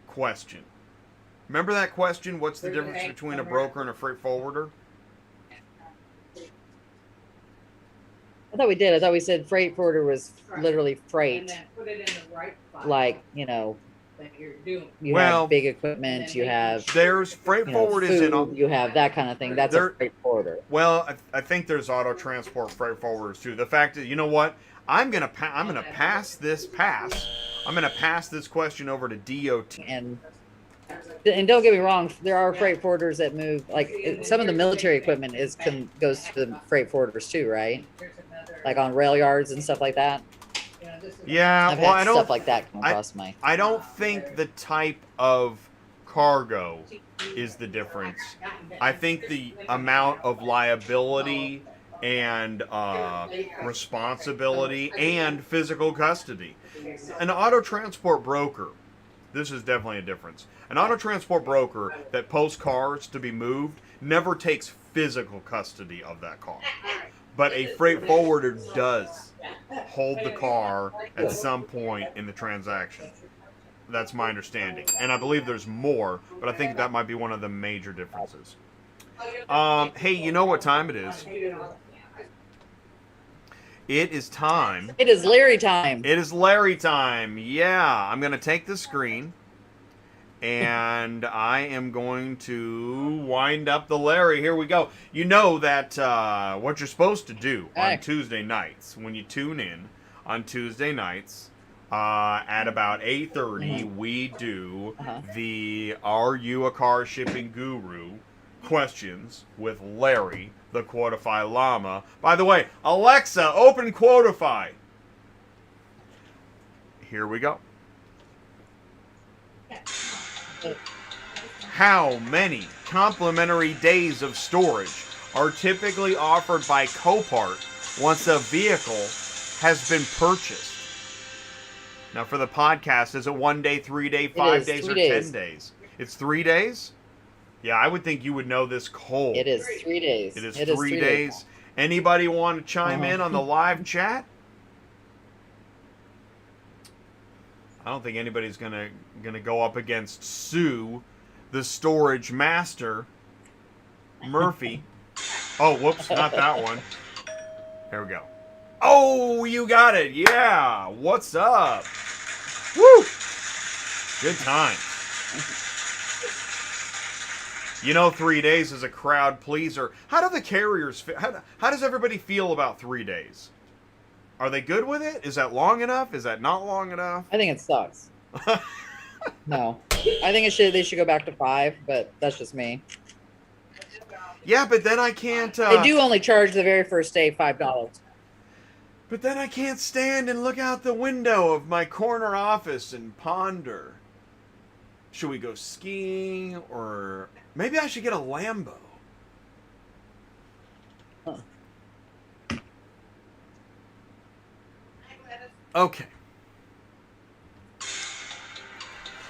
question. Remember that question? What's the difference between a broker and a freight forwarder? I thought we did. I thought we said freight forwarder was literally freight. And then put it in the right spot. Like, That you're doing. you Well, have big equipment, you have There's freight forward is in. food, you have that kind of thing. That's There- a freight forwarder. Well, I think there's auto transport freight forwarders too. The fact that, you know what, I'm gonna pass this question over to DOT. And don't get me wrong, there are freight forwarders that move, like some of the military equipment goes to the freight forwarders too, right? There's another. Like on rail yards and stuff like that. This is Yeah, I've well, had I don't. stuff like that come across my. I don't think the type of cargo is the difference. I think the amount of liability and responsibility and physical custody. An auto transport broker, this is definitely a difference. An auto transport broker that posts cars to be moved never takes physical custody of that car. But a freight forwarder does hold the car at some point in the transaction. That's my understanding. And I believe there's more, but I think that might be one of the major differences. Hey, you know what time it is? It is time. It is Larry time. It is Larry time. Yeah, I'm going to take the screen and I am going to wind up the Larry. Here we go. You know that what you're supposed to do on Tuesday nights, when you tune in on Tuesday nights at about 8:30, we do the Are You a Car Shipping Guru questions with Larry, the Quotify Llama. By the way, Alexa, open Quotify. Here we go. How many complimentary days of storage are typically offered by Copart once a vehicle has been purchased? Now, for the podcast, is it 1 day, 3 day, 5 days, or 10 days? It's 3 days? Yeah, I would think you would know this cold. It is 3 days. It is 3 days. Anybody want to chime in on the live chat? I don't think anybody's gonna go up against Sue, the storage master, Murphy. Oh, whoops, not that one. Here we go. Oh, you got it. Yeah. What's up? Woo! Good times. You know, 3 days is a crowd pleaser. How do the carriers feel? How does everybody feel about 3 days? Are they good with it? Is that long enough? Is that not long enough? I think it sucks. No. I think they should go back to 5, but that's just me. Yeah, but then I can't... they do only charge the very first day $5. But then I can't stand and look out the window of my corner office and ponder. Should we go skiing, or maybe I should get a Lambo? Huh. Okay.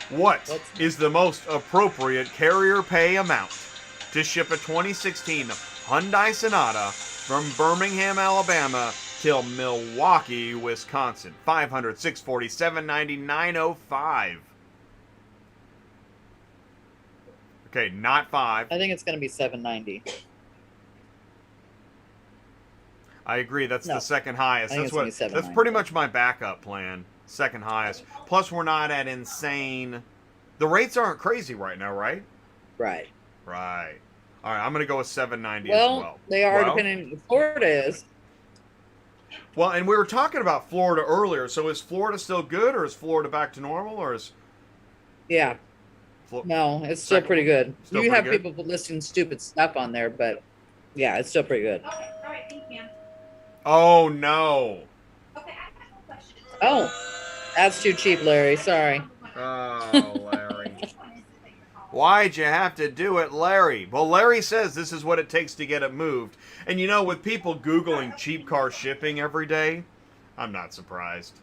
What is the most appropriate carrier pay amount to ship a 2016 Hyundai Sonata from Birmingham, Alabama till Milwaukee, Wisconsin? 500, 640, 790, 905. Okay, not 5. I think it's going to be $790. I agree. That's the second highest. That's pretty much my backup plan. Second highest. Plus, we're not at insane. The rates aren't crazy right now, right? Right. Right. All right. I'm going to go with 790 as well. They are, depending. Florida is. Well, and we were talking about Florida earlier. So is Florida still good, or is Florida back to normal, or is? Yeah. No, it's still pretty good. Still you pretty have good? people listing stupid stuff on there, but yeah, it's still pretty good. Okay, all right, thank you. Oh no. Okay, I have a question. Oh, that's too cheap, Larry. Sorry. Oh, Larry. Why'd you have to do it, Larry? Well, Larry says this is what it takes to get it moved. And you know, with people Googling cheap car shipping every day, I'm not surprised.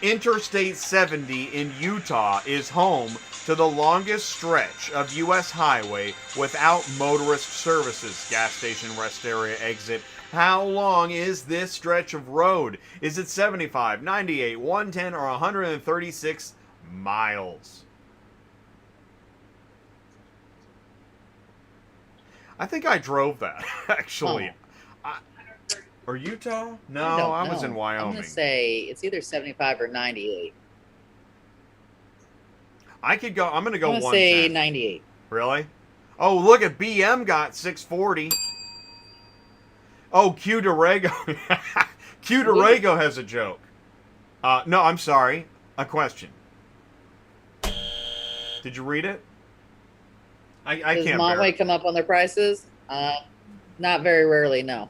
Interstate 70 in Utah is home to the longest stretch of U.S. highway without motorist services. Gas station, rest area, exit. How long is this stretch of road? Is it 75, 98, 110, or 136 miles? I think I drove that, actually. Or Utah? No, I was in Wyoming. I'm going to say it's either 75 or 98. I could go. I'm going to go 110. I'm going to say 98. Really? Oh, look at BM got 640. Oh, Q Dorego. Q Dorego has a joke. No, I'm sorry. A question. Did you read it? I Does can't. Montway come up on their prices? Not very rarely, no.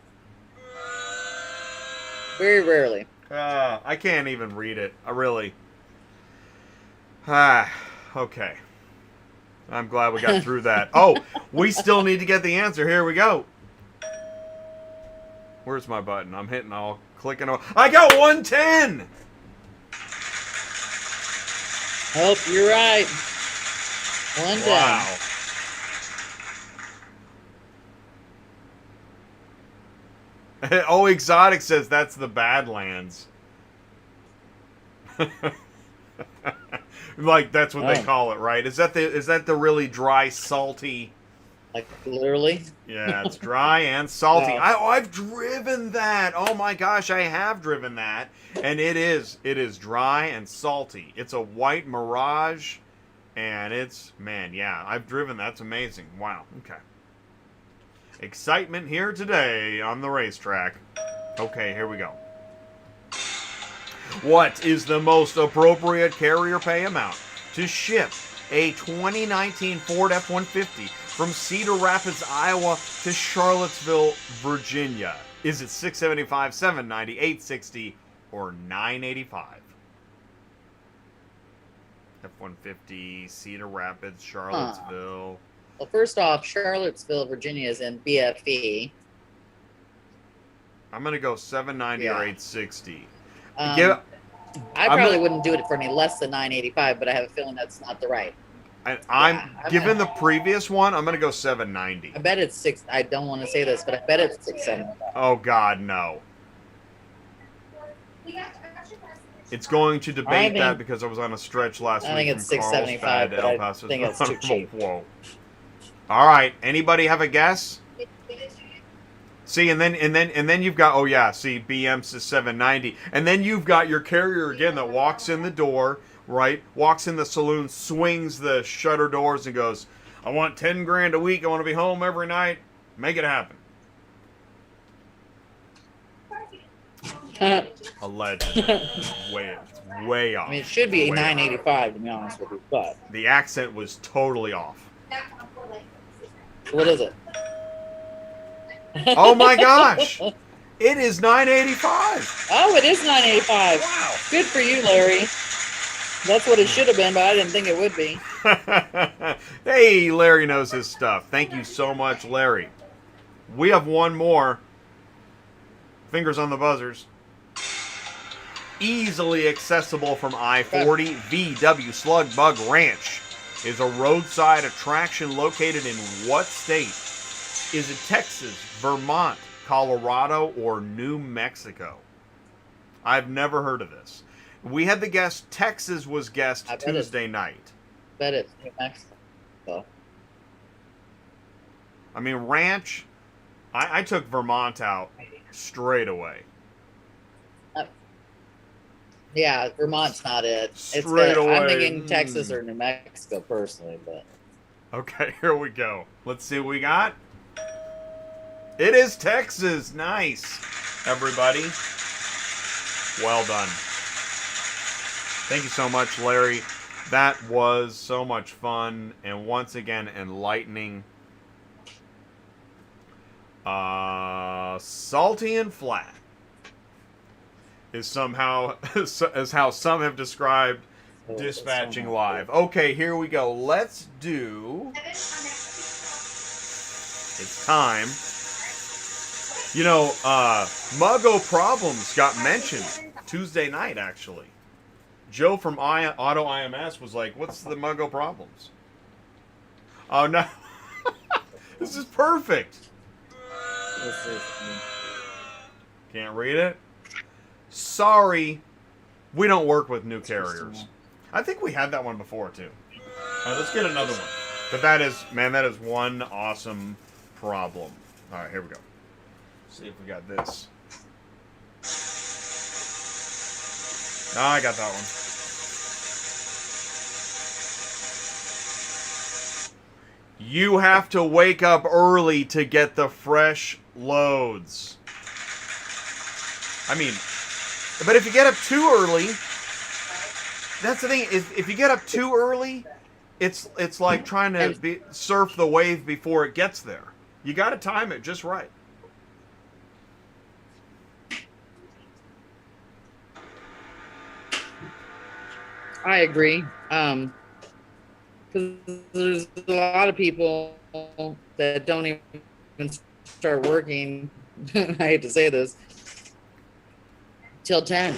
Very rarely. I can't even read it. I really. Okay. I'm glad we got through that. Oh, we still need to get the answer. Here we go. Where's my button? I'm hitting all clicking. I got 110. Oh, you're right. 110. Wow. Oh, Exotic says that's the Badlands. Like that's what they call it, right? Is that the really dry, salty? Like literally? Yeah, it's dry and salty. No. I've driven that. Oh my gosh, I have driven that, and it is dry and salty. It's a white Mirage, and it's yeah, I've driven that. That's amazing. Wow. Okay. Excitement here today on the racetrack. Okay, here we go. What is the most appropriate carrier pay amount to ship a 2019 Ford F-150 from Cedar Rapids, Iowa to Charlottesville, Virginia? Is it $675, $790, $860, or $985? F-150, Cedar Rapids, Charlottesville. Well, first off, Charlottesville, Virginia is in BFE. I'm going to go $790 or $860. I probably wouldn't do it for any less than $985, but I have a feeling that's not the right. I'm given the previous one, I'm going to go $790. I bet it's six. I don't want to say this, but I bet it's $675. Oh, God, no. It's going to debate that because I was on a stretch last week. I think it's from $675, Carlsbad to but El I Paso. think it's too cheap. Whoa. All right. Anybody have a guess? See, and then you've got BM says $790, and then you've got your carrier again that walks in the door, right? Walks in the saloon, swings the shutter doors, and goes, "I want 10 grand a week. I want to be home every night. Make it happen." A legend. way off. I mean, it should be Way $985 to be honest with you, but the accent was totally off. what is it? Oh my gosh! It is $985. Oh, it is $985. Wow. Good for you, Larry. That's what it should have been, but I didn't think it would be. Hey, Larry knows his stuff. Thank you so much, Larry. We have one more. Fingers on the buzzers. Easily accessible from I-40, VW Slug Bug Ranch is a roadside attraction located in what state? Is it Texas, Vermont, Colorado, or New Mexico? I've never heard of this. We had the guess Texas was guessed Tuesday night. Bet it's New Mexico. I mean, Ranch, I took Vermont out straight away. Yeah, Vermont's not it. Straight away. I'm thinking Texas or New Mexico personally, but Okay, here we go. Let's see what we got. It is Texas. Nice, everybody. Well done. Thank you so much, Larry. That was so much fun and once again enlightening. Salty and flat is somehow is how some have described dispatching live. Okay, here we go. Let's do. It's time. You know, Muggo Problems got mentioned Tuesday night, actually. Joe from Auto IMS was like, "What's the Muggo Problems?" Oh, no. This is perfect. Can't read it? Sorry, we don't work with new carriers. I think we had that one before, too. All right, let's get another one. But that is one awesome problem. All right, here we go. See if we got this. Oh, I got that one. You have to wake up early to get the fresh loads. I mean, but if you get up too early, that's the thing. If you get up too early, it's like trying to surf the wave before it gets there. You got to time it just right. I agree. Because there's a lot of people that don't even start working. I hate to say this till 10.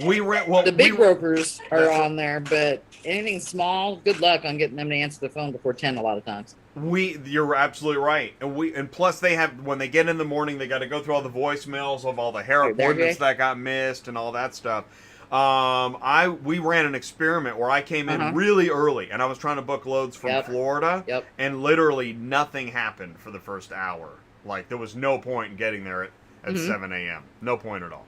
We rent. Well, The big we, brokers are that's- on there, but anything small, good luck on getting them to answer the phone before 10 a lot of times. You're absolutely right, and plus they have, when they get in the morning, they got to go through all the voicemails of all the hair Right there, appointments Jay. that got missed and all that stuff. We ran an experiment where I came in really early and I was trying to book loads from Florida, and literally nothing happened for the first hour. Like there was no point in getting there at 7 a.m. No point at all.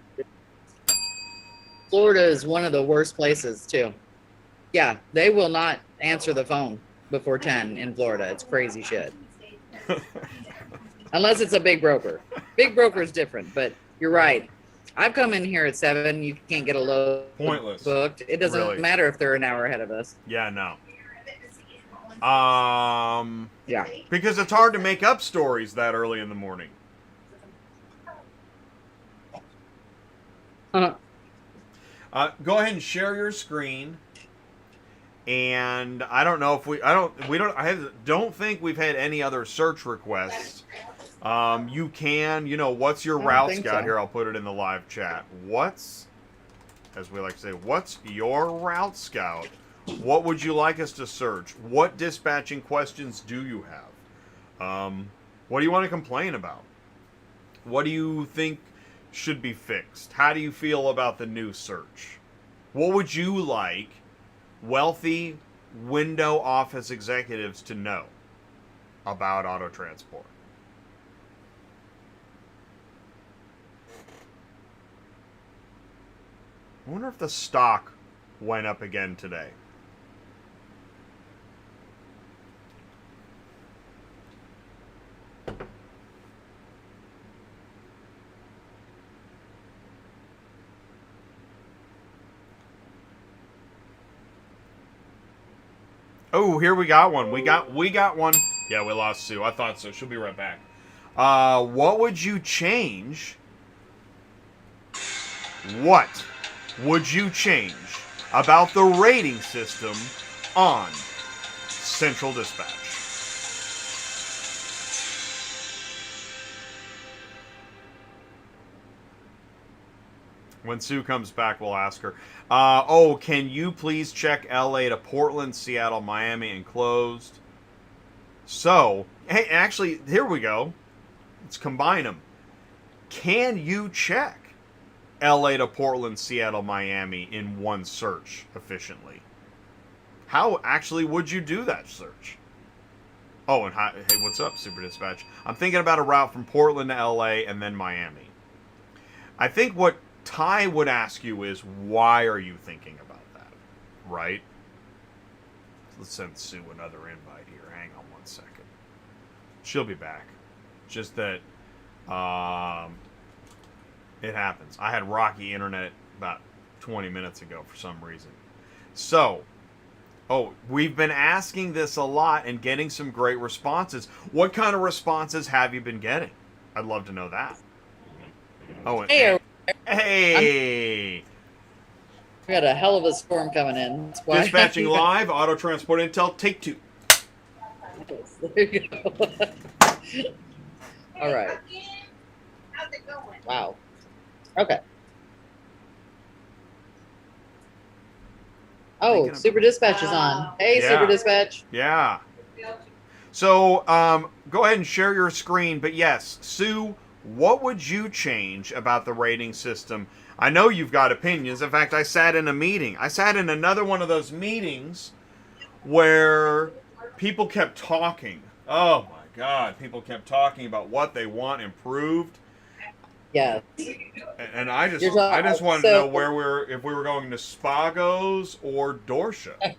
Florida is one of the worst places too. Yeah, they will not answer the phone before 10 in Florida. It's crazy shit. Unless it's a big broker. Big broker is different, but you're right. I've come in here at 7. You can't get a load Pointless. booked. It doesn't Really. matter if they're an hour ahead of us. Yeah, no. Yeah. Because it's hard to make up stories that early in the morning. Uh-huh. Go ahead and share your screen. And I don't know if I don't think we've had any other search requests. You can, what's your I don't route think scout so. here? I'll put it in the live chat. As we like to say, what's your route scout? What would you like us to search? What dispatching questions do you have? What do you want to complain about? What do you think should be fixed? How do you feel about the new search? What would you like wealthy window office executives to know about auto transport? I wonder if the stock went up again today. Oh, here we got one. We got one. Yeah, we lost Sue. I thought so. She'll be right back. What would you change? What would you change about the rating system on Central Dispatch? When Sue comes back, we'll ask her. Can you please check LA to Portland, Seattle, Miami, and closed? So, hey, actually, here we go. Let's combine them. Can you check LA to Portland, Seattle, Miami in one search efficiently? How actually would you do that search? Oh, and hi, hey, what's up, Super Dispatch? I'm thinking about a route from Portland to LA and then Miami. I think what Ty would ask you is, why are you thinking about that? Right? Let's send Sue another invite here. Hang on one second. She'll be back. Just that it happens. I had rocky internet about 20 minutes ago for some reason. So, we've been asking this a lot and getting some great responses. What kind of responses have you been getting? I'd love to know that. Oh, and hey! We got a hell of a storm coming in. That's why- Dispatching live, auto transport intel, take 2. There you go. All right. How's it going? Wow. Okay. Oh, Thinking Super about- Dispatch is on. Hey, Yeah. Super Dispatch. Yeah. So, go ahead and share your screen. But yes, Sue, what would you change about the rating system? I know you've got opinions. In fact, I sat in a meeting. I sat in another one of those meetings where people kept talking. Oh my God, people kept talking about what they want improved. Yeah. And I just wanted to So- know if we were going to Spago's or Dorsha.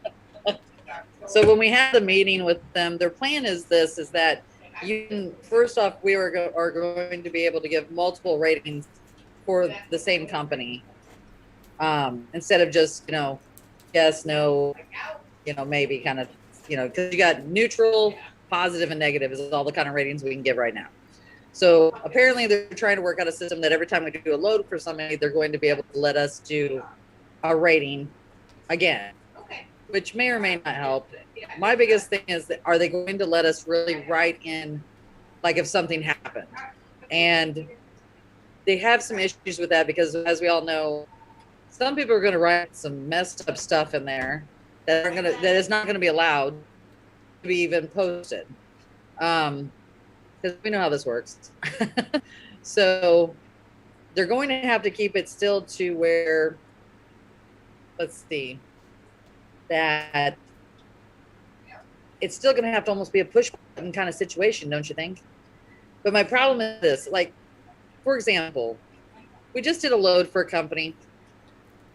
So when we had the meeting with them, their plan is that you can, first off, we are going to be able to give multiple ratings for the same company, instead of just yes, no, maybe kind of because you got neutral, positive, and negative is all the kind of ratings we can give right now. So apparently they're trying to work out a system that every time we do a load for somebody, they're going to be able to let us do a rating again. Okay. which may or may not help. My biggest thing is that are they going to let us really write in, like if something happened? And they have some issues with that because, as we all know, some people are going to write some messed up stuff in there that is not going to be allowed to be even posted, because we know how this works. So they're going to have to keep it still to where, let's see, that it's still going to have to almost be a push button kind of situation, don't you think? But my problem is this, like, for example, we just did a load for a company.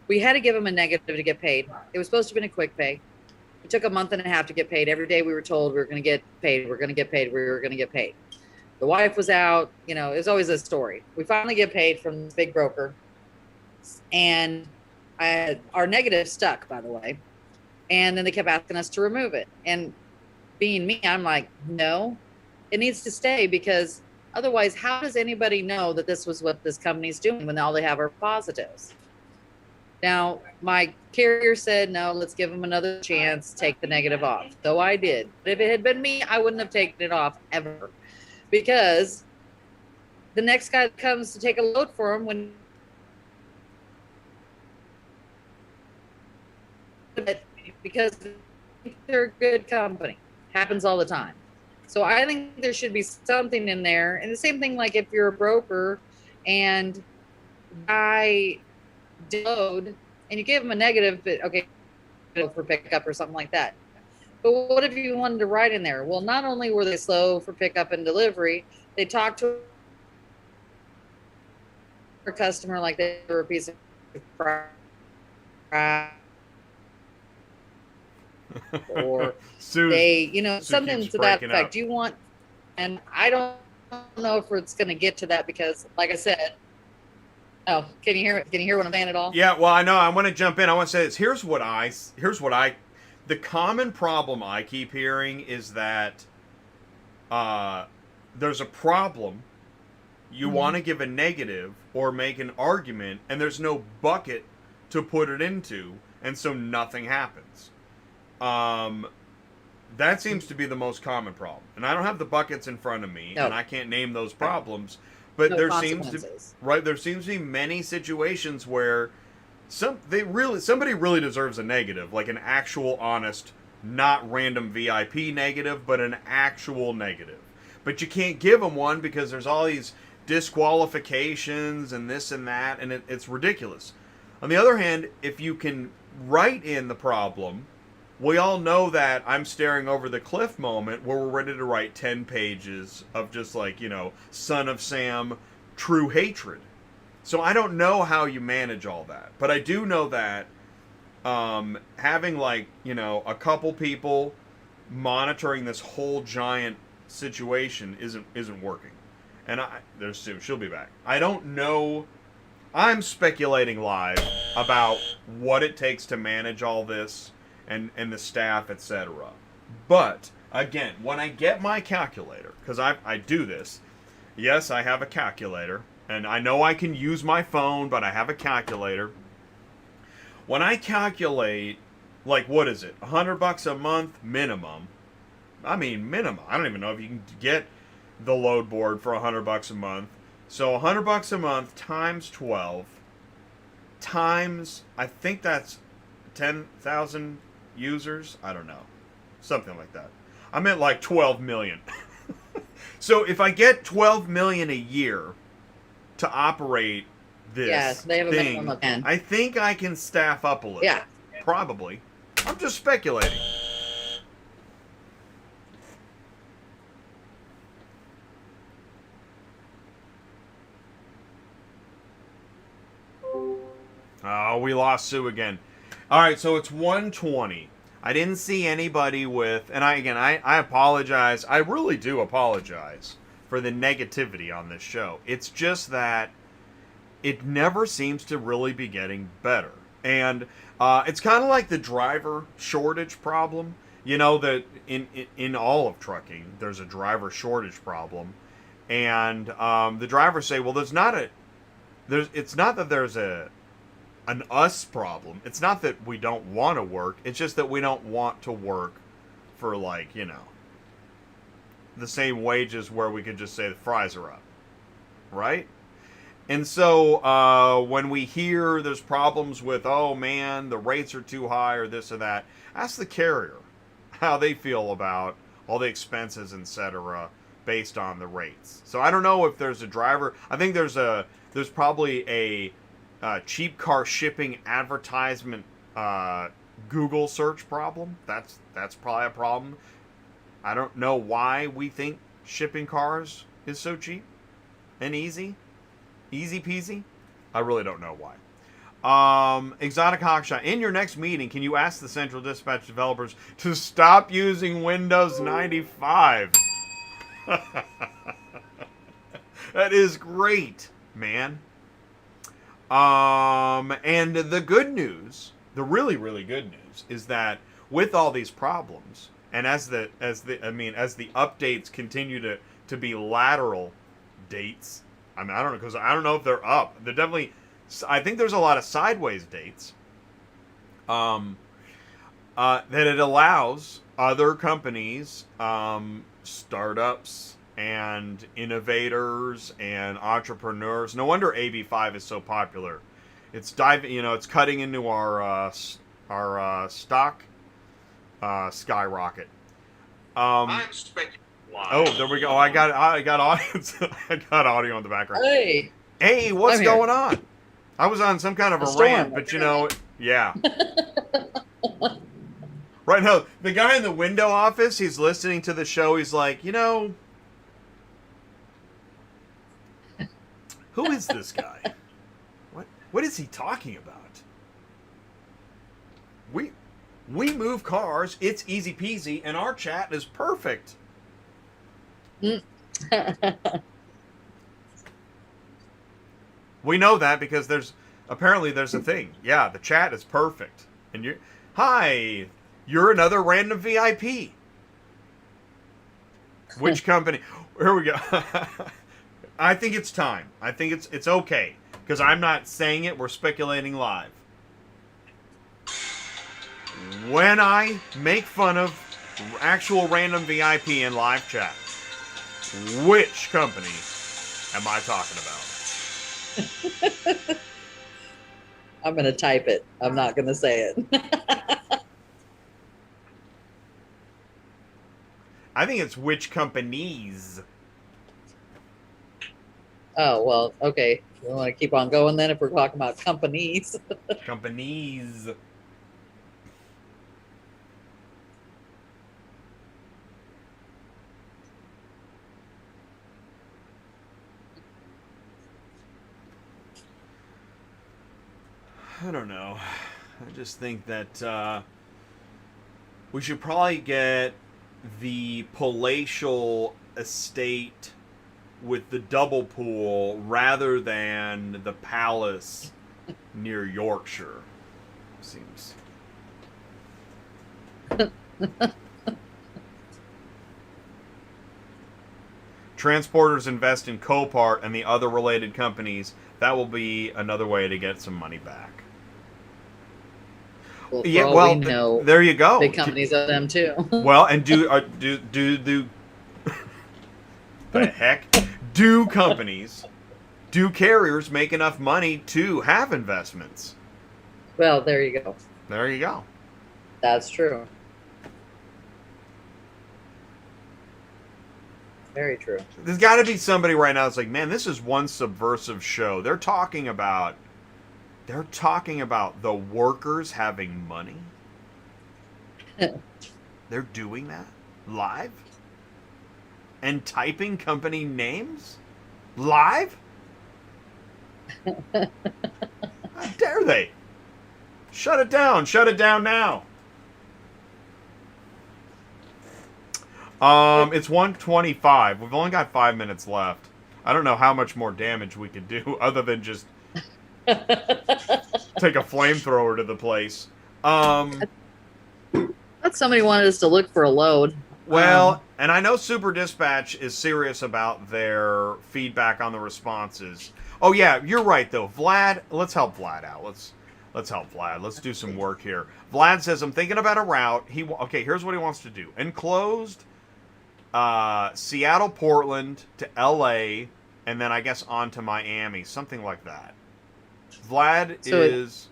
We had to give them a negative to get paid. It was supposed to have been a quick pay. It took a month and a half to get paid. Every day we were told we were going to get paid. We're going to get paid. We were going to get paid. The wife was out. You know, it was always a story. We finally get paid from this big broker. And our negative stuck, by the way. And then they kept asking us to remove it. And being me, I'm like, no, it needs to stay, because otherwise, how does anybody know that this was what this company's doing when all they have are positives? Now, my carrier said, no, let's give them another chance, take the negative off. So I did. But if it had been me, I wouldn't have taken it off ever, because the next guy that comes to take a load for him, when because they're a good company, happens all the time. So I think there should be something in there. And the same thing, like if you're a broker and I load and you give them a negative, but okay, for pickup or something like that. But what if you wanted to write in there? Well, not only were they slow for pickup and delivery, they talked to a customer like they were a piece of crap. Or they, you know, something to that effect. You want, and I don't know if it's going to get to that, because, like I said, oh, can you hear it? Can you hear what I'm saying at all? Yeah, well, I know. I want to jump in. I want to say this. Here's what the common problem I keep hearing is that there's a problem. You want to give a negative or make an argument, and there's no bucket to put it into, and so nothing happens. That seems to be the most common problem, and I don't have the buckets in front of me, and I can't name those problems. But No there seems to be many situations where somebody really deserves a negative, like an actual honest, not random VIP negative, but an actual negative. But you can't give them one because there's all these disqualifications and this and that, and it's ridiculous. On the other hand, if you can write in the problem, we all know that I'm staring over the cliff moment where we're ready to write 10 pages of just like, you know, Son of Sam, true hatred. So I don't know how you manage all that. But I do know that having, like, you know, a couple people monitoring this whole giant situation isn't working. And there's Sue, she'll be back. I don't know. I'm speculating live about what it takes to manage all this and the staff, etc. But again, when I get my calculator, because I do this, yes, I have a calculator, and I know I can use my phone, but I have a calculator. When I calculate, like, what is it, $100 a month minimum? I mean, minimum. I don't even know if you can get the load board for $100 a month. So $100 a month times 12 times, I think that's 10,000 users. I don't know, something like that. I meant like 12 million. So if I get 12 million a year to operate this they have a thing, minimum of 10. I think I can staff up a little. Yeah. Probably. I'm just speculating. Oh, we lost Sue again. All right, so it's 1:20. I didn't see anybody with, and I apologize. I really do apologize for the negativity on this show. It's just that it never seems to really be getting better. And it's kind of like the driver shortage problem. You know, that in all of trucking, there's a driver shortage problem. And the drivers say, well, it's not that there's a an us problem. It's not that we don't want to work. It's just that we don't want to work for, like, you know, the same wages where we could just say the fries are up. Right? And so when we hear there's problems with, oh man, the rates are too high or this or that, ask the carrier how they feel about all the expenses, etc., based on the rates. So I don't know if there's a driver. I think there's probably a cheap car shipping advertisement Google search problem. That's probably a problem. I don't know why we think shipping cars is so cheap and easy peasy. I really don't know why. Exotic Hawkshot, in your next meeting, can you ask the Central Dispatch developers to stop using Windows 95? That is great, man. And the good news, the really, really good news, is that with all these problems, and as the updates continue to be lateral dates, I mean, I don't know, because I don't know if they're up. They're definitely, I think there's a lot of sideways dates. That it allows other companies, startups, and innovators and entrepreneurs. No wonder AB5 is so popular. It's it's cutting into our stock skyrocket. I'm expecting. Oh, there we go. Oh, I got audience. I got audio in the background. Hey, what's going on? I was on some kind of a rant, but yeah. Right now, the guy in the window office, he's listening to the show. He's like, who is this guy? What is he talking about? We move cars. It's easy peasy, and our chat is perfect. We know that because there's a thing. Yeah, the chat is perfect. And you're another random VIP. Which company? Here we go. I think it's time. I think it's okay because I'm not saying it. We're speculating live. When I make fun of actual random VIP in live chat, which company am I talking about? I'm going to type it. I'm not going to say it. I think it's which companies. Oh, well, okay. We want to keep on going then if we're talking about companies. Companies. I don't know. I just think that we should probably get the palatial estate with the double pool rather than the palace near Yorkshire. Seems. Transporters invest in Copart and the other related companies. That will be another way to get some money back. Well, Yeah, well, there you go. Big companies owe them too. Well, and do the heck? Do carriers make enough money to have investments? Well, there you go. There you go. That's true. Very true. There's got to be somebody right now that's like, man, this is one subversive show. They're talking about the workers having money. They're doing that live and typing company names live. How dare they? Shut it down. Shut it down now. It's 1:25. We've only got 5 minutes left. I don't know how much more damage we could do other than just take a flamethrower to the place. Thought somebody wanted us to look for a load. Well, and I know Super Dispatch is serious about their feedback on the responses. Oh yeah, you're right though. Vlad, let's help Vlad out. Let's help Vlad. Let's do some work here. Vlad says, I'm thinking about a route. Okay, here's what he wants to do. Enclosed, Seattle, Portland to LA, and then I guess on to Miami. Something like that. Vlad is...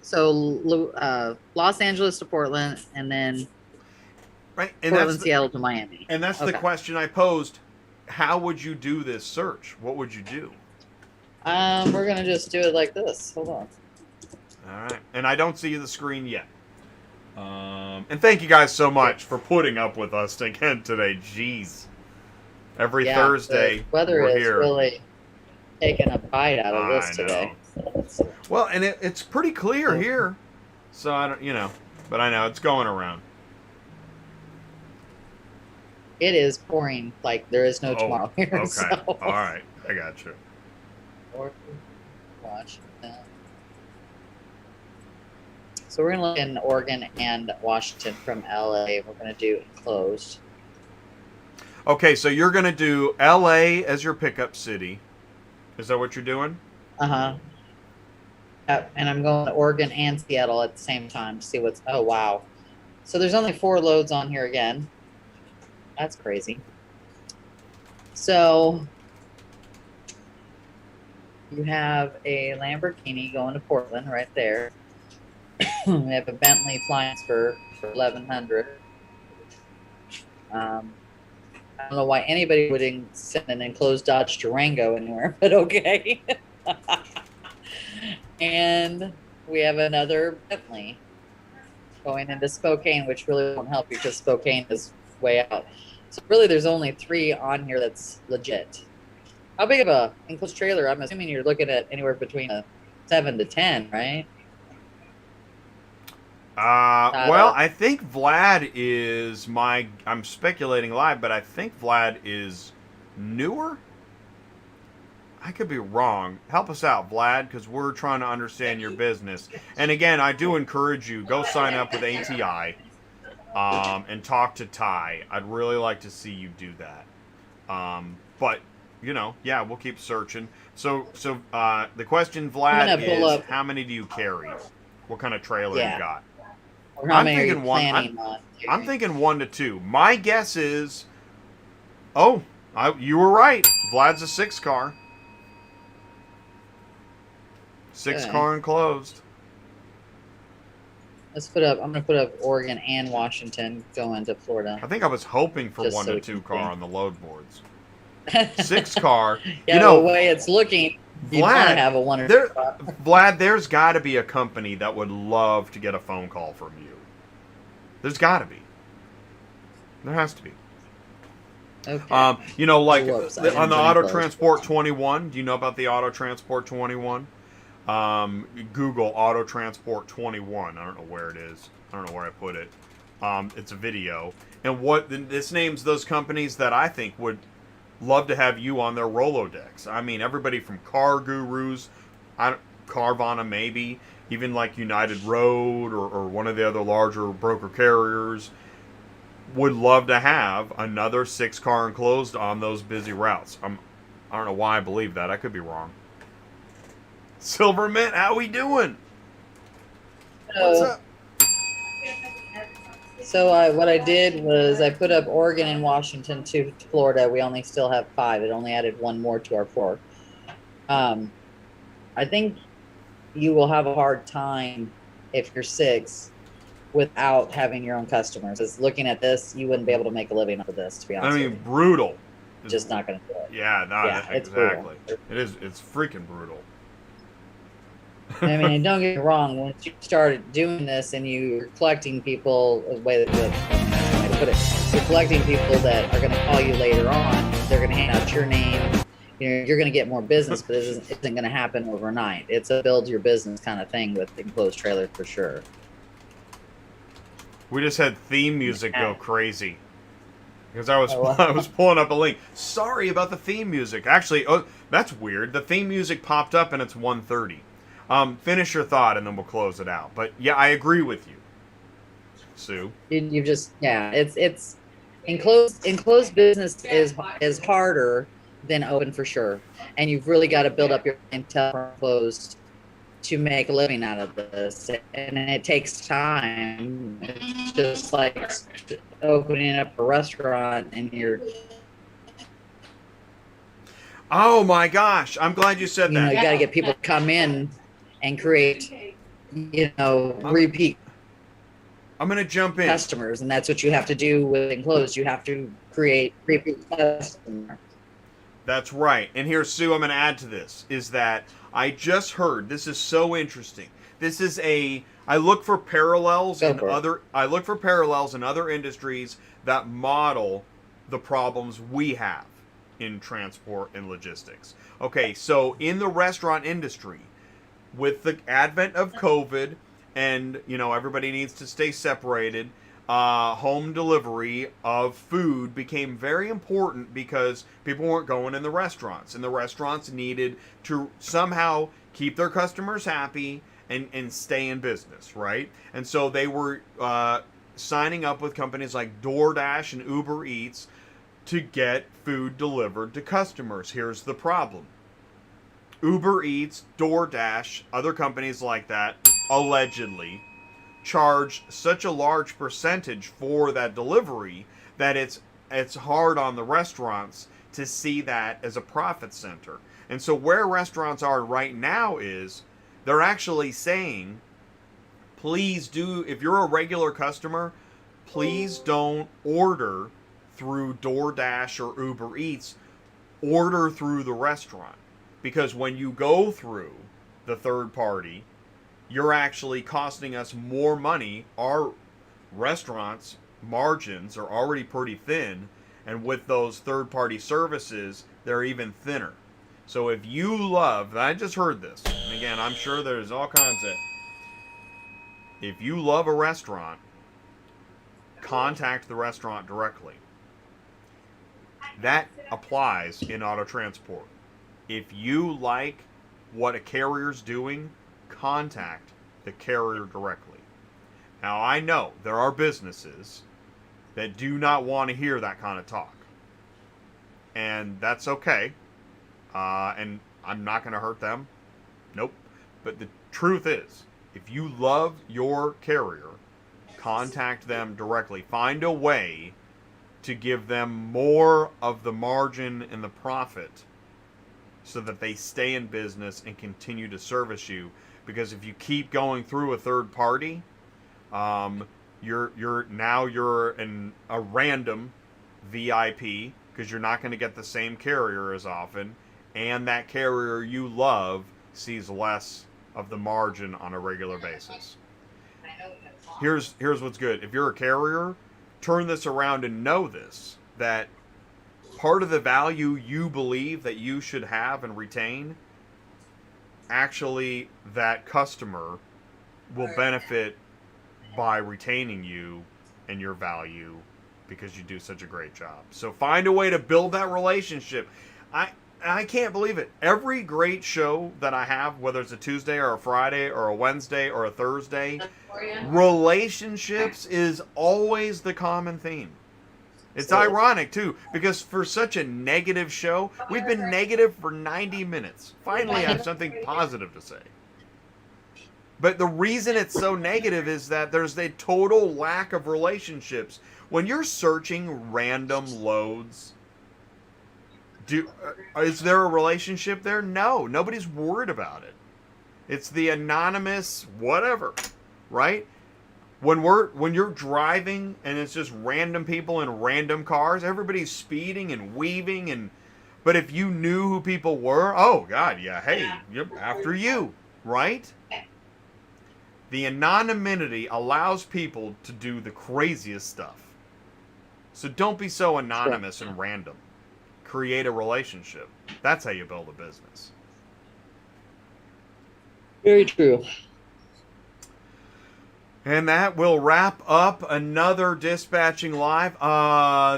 Los Angeles to Portland, and then right, and Portland, Seattle to Miami. And that's the question I posed. How would you do this search? What would you do? We're going to just do it like this. Hold on. All right. And I don't see the screen yet. And thank you guys so much for putting up with us again today. Jeez. Every Thursday, the weather we're is here. really taking a bite out of this today. Well, and it's pretty clear here. So, I don't, but I know it's going around. It is pouring like there is no tomorrow here. Okay. So. All right. I got you. Watch. So we're going to look in Oregon and Washington from LA. We're going to do enclosed. Okay, so you're going to do LA as your pickup city. Is that what you're doing? Uh-huh. Yep, and I'm going to Oregon and Seattle at the same time to see what's... Oh, wow. So there's only 4 loads on here again. That's crazy. So you have a Lamborghini going to Portland right there. We have a Bentley flying for 1,100. I don't know why anybody would send an enclosed Dodge Durango anywhere, but okay. And we have another Bentley going into Spokane, which really won't help you because Spokane is way out. So really, there's only 3 on here that's legit. How big of a enclosed trailer? I'm assuming you're looking at anywhere between a 7 to 10, right? Well, I think Vlad is I'm speculating live, but I think Vlad is newer. I could be wrong. Help us out, Vlad, because we're trying to understand your business. And again, I do encourage you, go sign up with ATI and talk to Ty. I'd really like to see you do that. But, we'll keep searching. So the question, Vlad, is how many do you carry? What kind of trailer you got? Or how many are you planning on? I'm thinking 1 to 2. My guess is, you were right. Vlad's a 6 car. 6 car enclosed. I'm going to put up Oregon and Washington going to Florida. I think I was hoping for Just 1 so to 2 car on the load boards. 6 6 car. The way it's looking, you want to have a 1 or 2 car. Vlad, there's got to be a company that would love to get a phone call from you. There's got to be. There has to be. Okay. Like on the Auto Transport 21. Do you know about the Auto Transport 21? Google Auto Transport 21. I don't know where it is. I don't know where I put it. It's a video. And this names those companies that I think would love to have you on their Rolodex. I mean, everybody from Car Gurus, Carvana maybe, even like United Road or one of the other larger broker carriers would love to have another 6 car enclosed on those busy routes. I don't know why I believe that. I could be wrong. Silver Mint, how we doing? What's up? So what I did was I put up Oregon and Washington to Florida. We only still have 5. It only added 1 more to our 4. I think you will have a hard time if you're 6 without having your own customers. Because looking at this, you wouldn't be able to make a living off of this, to be honest. I mean, brutal. Just not going to do it. Yeah, it's exactly. brutal. It is. It's freaking brutal. I mean, don't get me wrong. Once you started doing this and you're collecting people, the way to put it, you're collecting people that are going to call you later on. They're going to hand out your name. You're going to get more business, but it isn't going to happen overnight. It's a build your business kind of thing with enclosed trailer for sure. We just had theme music go crazy because I was pulling up a link. Sorry about the theme music. Actually, that's weird. The theme music popped up and it's 1:30. Finish your thought and then we'll close it out. But yeah, I agree with you, Sue. You just it's enclosed business is harder than open for sure, and you've really got to build up your clientele for enclosed to make a living out of this, and it takes time. It's just like opening up a restaurant and Oh my gosh, I'm glad you said you that. got to get people to come in and create, repeat I'm going to jump in. customers, and that's what you have to do with enclosed. You have to create repeat customers. That's right. And here, Sue, I'm going to add to this, is that I just heard, this is so interesting. This is I look for parallels in other industries that model the problems we have in transport and logistics. Okay, so in the restaurant industry, with the advent of COVID, and everybody needs to stay separated, home delivery of food became very important because people weren't going in the restaurants, and the restaurants needed to somehow keep their customers happy and stay in business, right? And so they were signing up with companies like DoorDash and Uber Eats to get food delivered to customers. Here's the problem. Uber Eats, DoorDash, other companies like that, allegedly, charge such a large percentage for that delivery that it's hard on the restaurants to see that as a profit center. And so where restaurants are right now is they're actually saying, please do, if you're a regular customer, please don't order through DoorDash or Uber Eats, order through the restaurant. Because when you go through the third party, you're actually costing us more money. Our restaurants' margins are already pretty thin, and with those third party services, they're even thinner. So if you love, I just heard this, and again, I'm sure there's all kinds of, if you love a restaurant, contact the restaurant directly. That applies in auto transport. If you like what a carrier's doing, contact the carrier directly. Now, I know there are businesses that do not want to hear that kind of talk. And that's okay. And I'm not going to hurt them. Nope. But the truth is, if you love your carrier, contact them directly. Find a way to give them more of the margin and the profit so that they stay in business and continue to service you. Because if you keep going through a third party, you're a random VIP, because you're not going to get the same carrier as often, and that carrier you love sees less of the margin on a regular basis. Here's what's good. If you're a carrier, turn this around and know this, that part of the value you believe that you should have and retain, actually that customer will benefit by retaining you and your value because you do such a great job. So find a way to build that relationship. I can't believe it. Every great show that I have, whether it's a Tuesday or a Friday or a Wednesday or a Thursday, relationships is always the common theme. It's ironic, too, because for such a negative show, we've been negative for 90 minutes. Finally, I have something positive to say. But the reason it's so negative is that there's a total lack of relationships. When you're searching random loads, is there a relationship there? No, nobody's worried about it. It's the anonymous whatever, right? When you're driving and it's just random people in random cars, everybody's speeding and weaving, but if you knew who people were, oh God, yeah, hey, yep, after you, right? The anonymity allows people to do the craziest stuff. So don't be so anonymous and random. Create a relationship. That's how you build a business. Very true. And that will wrap up another Dispatching Live.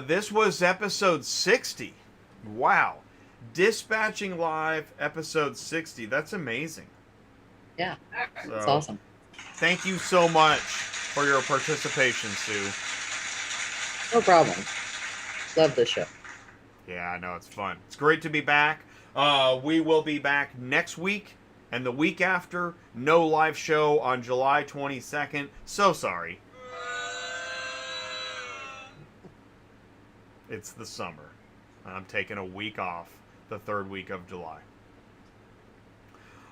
This was episode 60. Wow. Dispatching Live, episode 60. That's amazing. Yeah, So, that's awesome. Thank you so much for your participation, Sue. No problem. Love this show. Yeah, I know, it's fun. It's great to be back. We will be back next week And the week after, no live show on July 22nd. So sorry. It's the summer. I'm taking a week off the third week of July.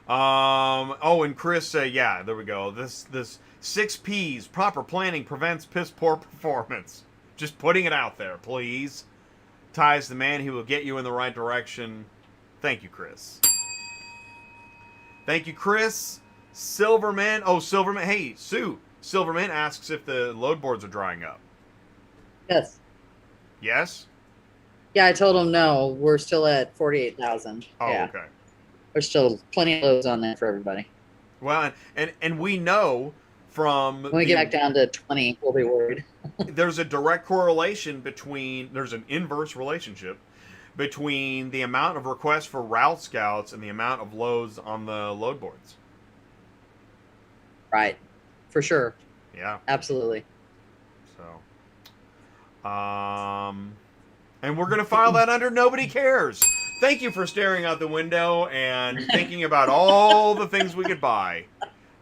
Oh, and Chris, yeah, there we go. This 6 P's, proper planning prevents piss poor performance. Just putting it out there, please. Ty is the man who will get you in the right direction. Thank you, Chris. Thank you, Chris. Silverman. Oh, Silverman. Hey, Sue. Silverman asks if the load boards are drying up. Yes. Yes? Yeah, I told him no. We're still at 48,000. Oh, yeah. okay. There's still plenty of loads on there for everybody. Well, and we know from... When we get back down to 20, we'll be worried. There's a direct correlation between... There's an inverse relationship between the amount of requests for route scouts and the amount of loads on the load boards. Right. For sure. Yeah. Absolutely. So, and we're going to file that under nobody cares. Thank you for staring out the window and thinking about all the things we could buy.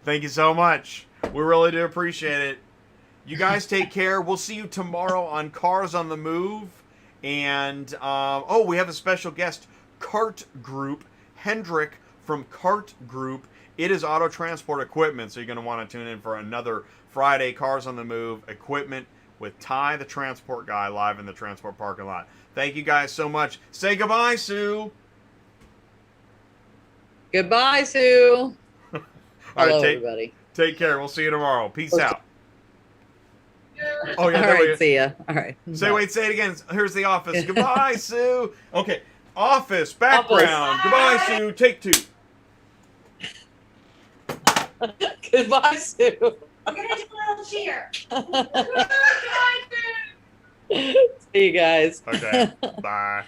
Thank you so much. We really do appreciate it. You guys take care. We'll see you tomorrow on Cars on the Move. And, oh, we have a special guest, Cart Group, Hendrick from Cart Group. It is auto transport equipment, so you're going to want to tune in for another Friday Cars on the Move equipment with Ty, the transport guy, live in the transport parking lot. Thank you guys so much. Say goodbye, Sue. Goodbye, Sue. All Hello, right, everybody. take care. We'll see you tomorrow. Peace Okay. out. Oh, yeah, All there we go. right, see ya. All right. Say, Bye. wait, say it again. Here's the office. Goodbye, Sue. Okay, office, background. Goodbye, Sue. Take 2. Goodbye, Sue. We're gonna do a little cheer. See you guys. Okay, bye.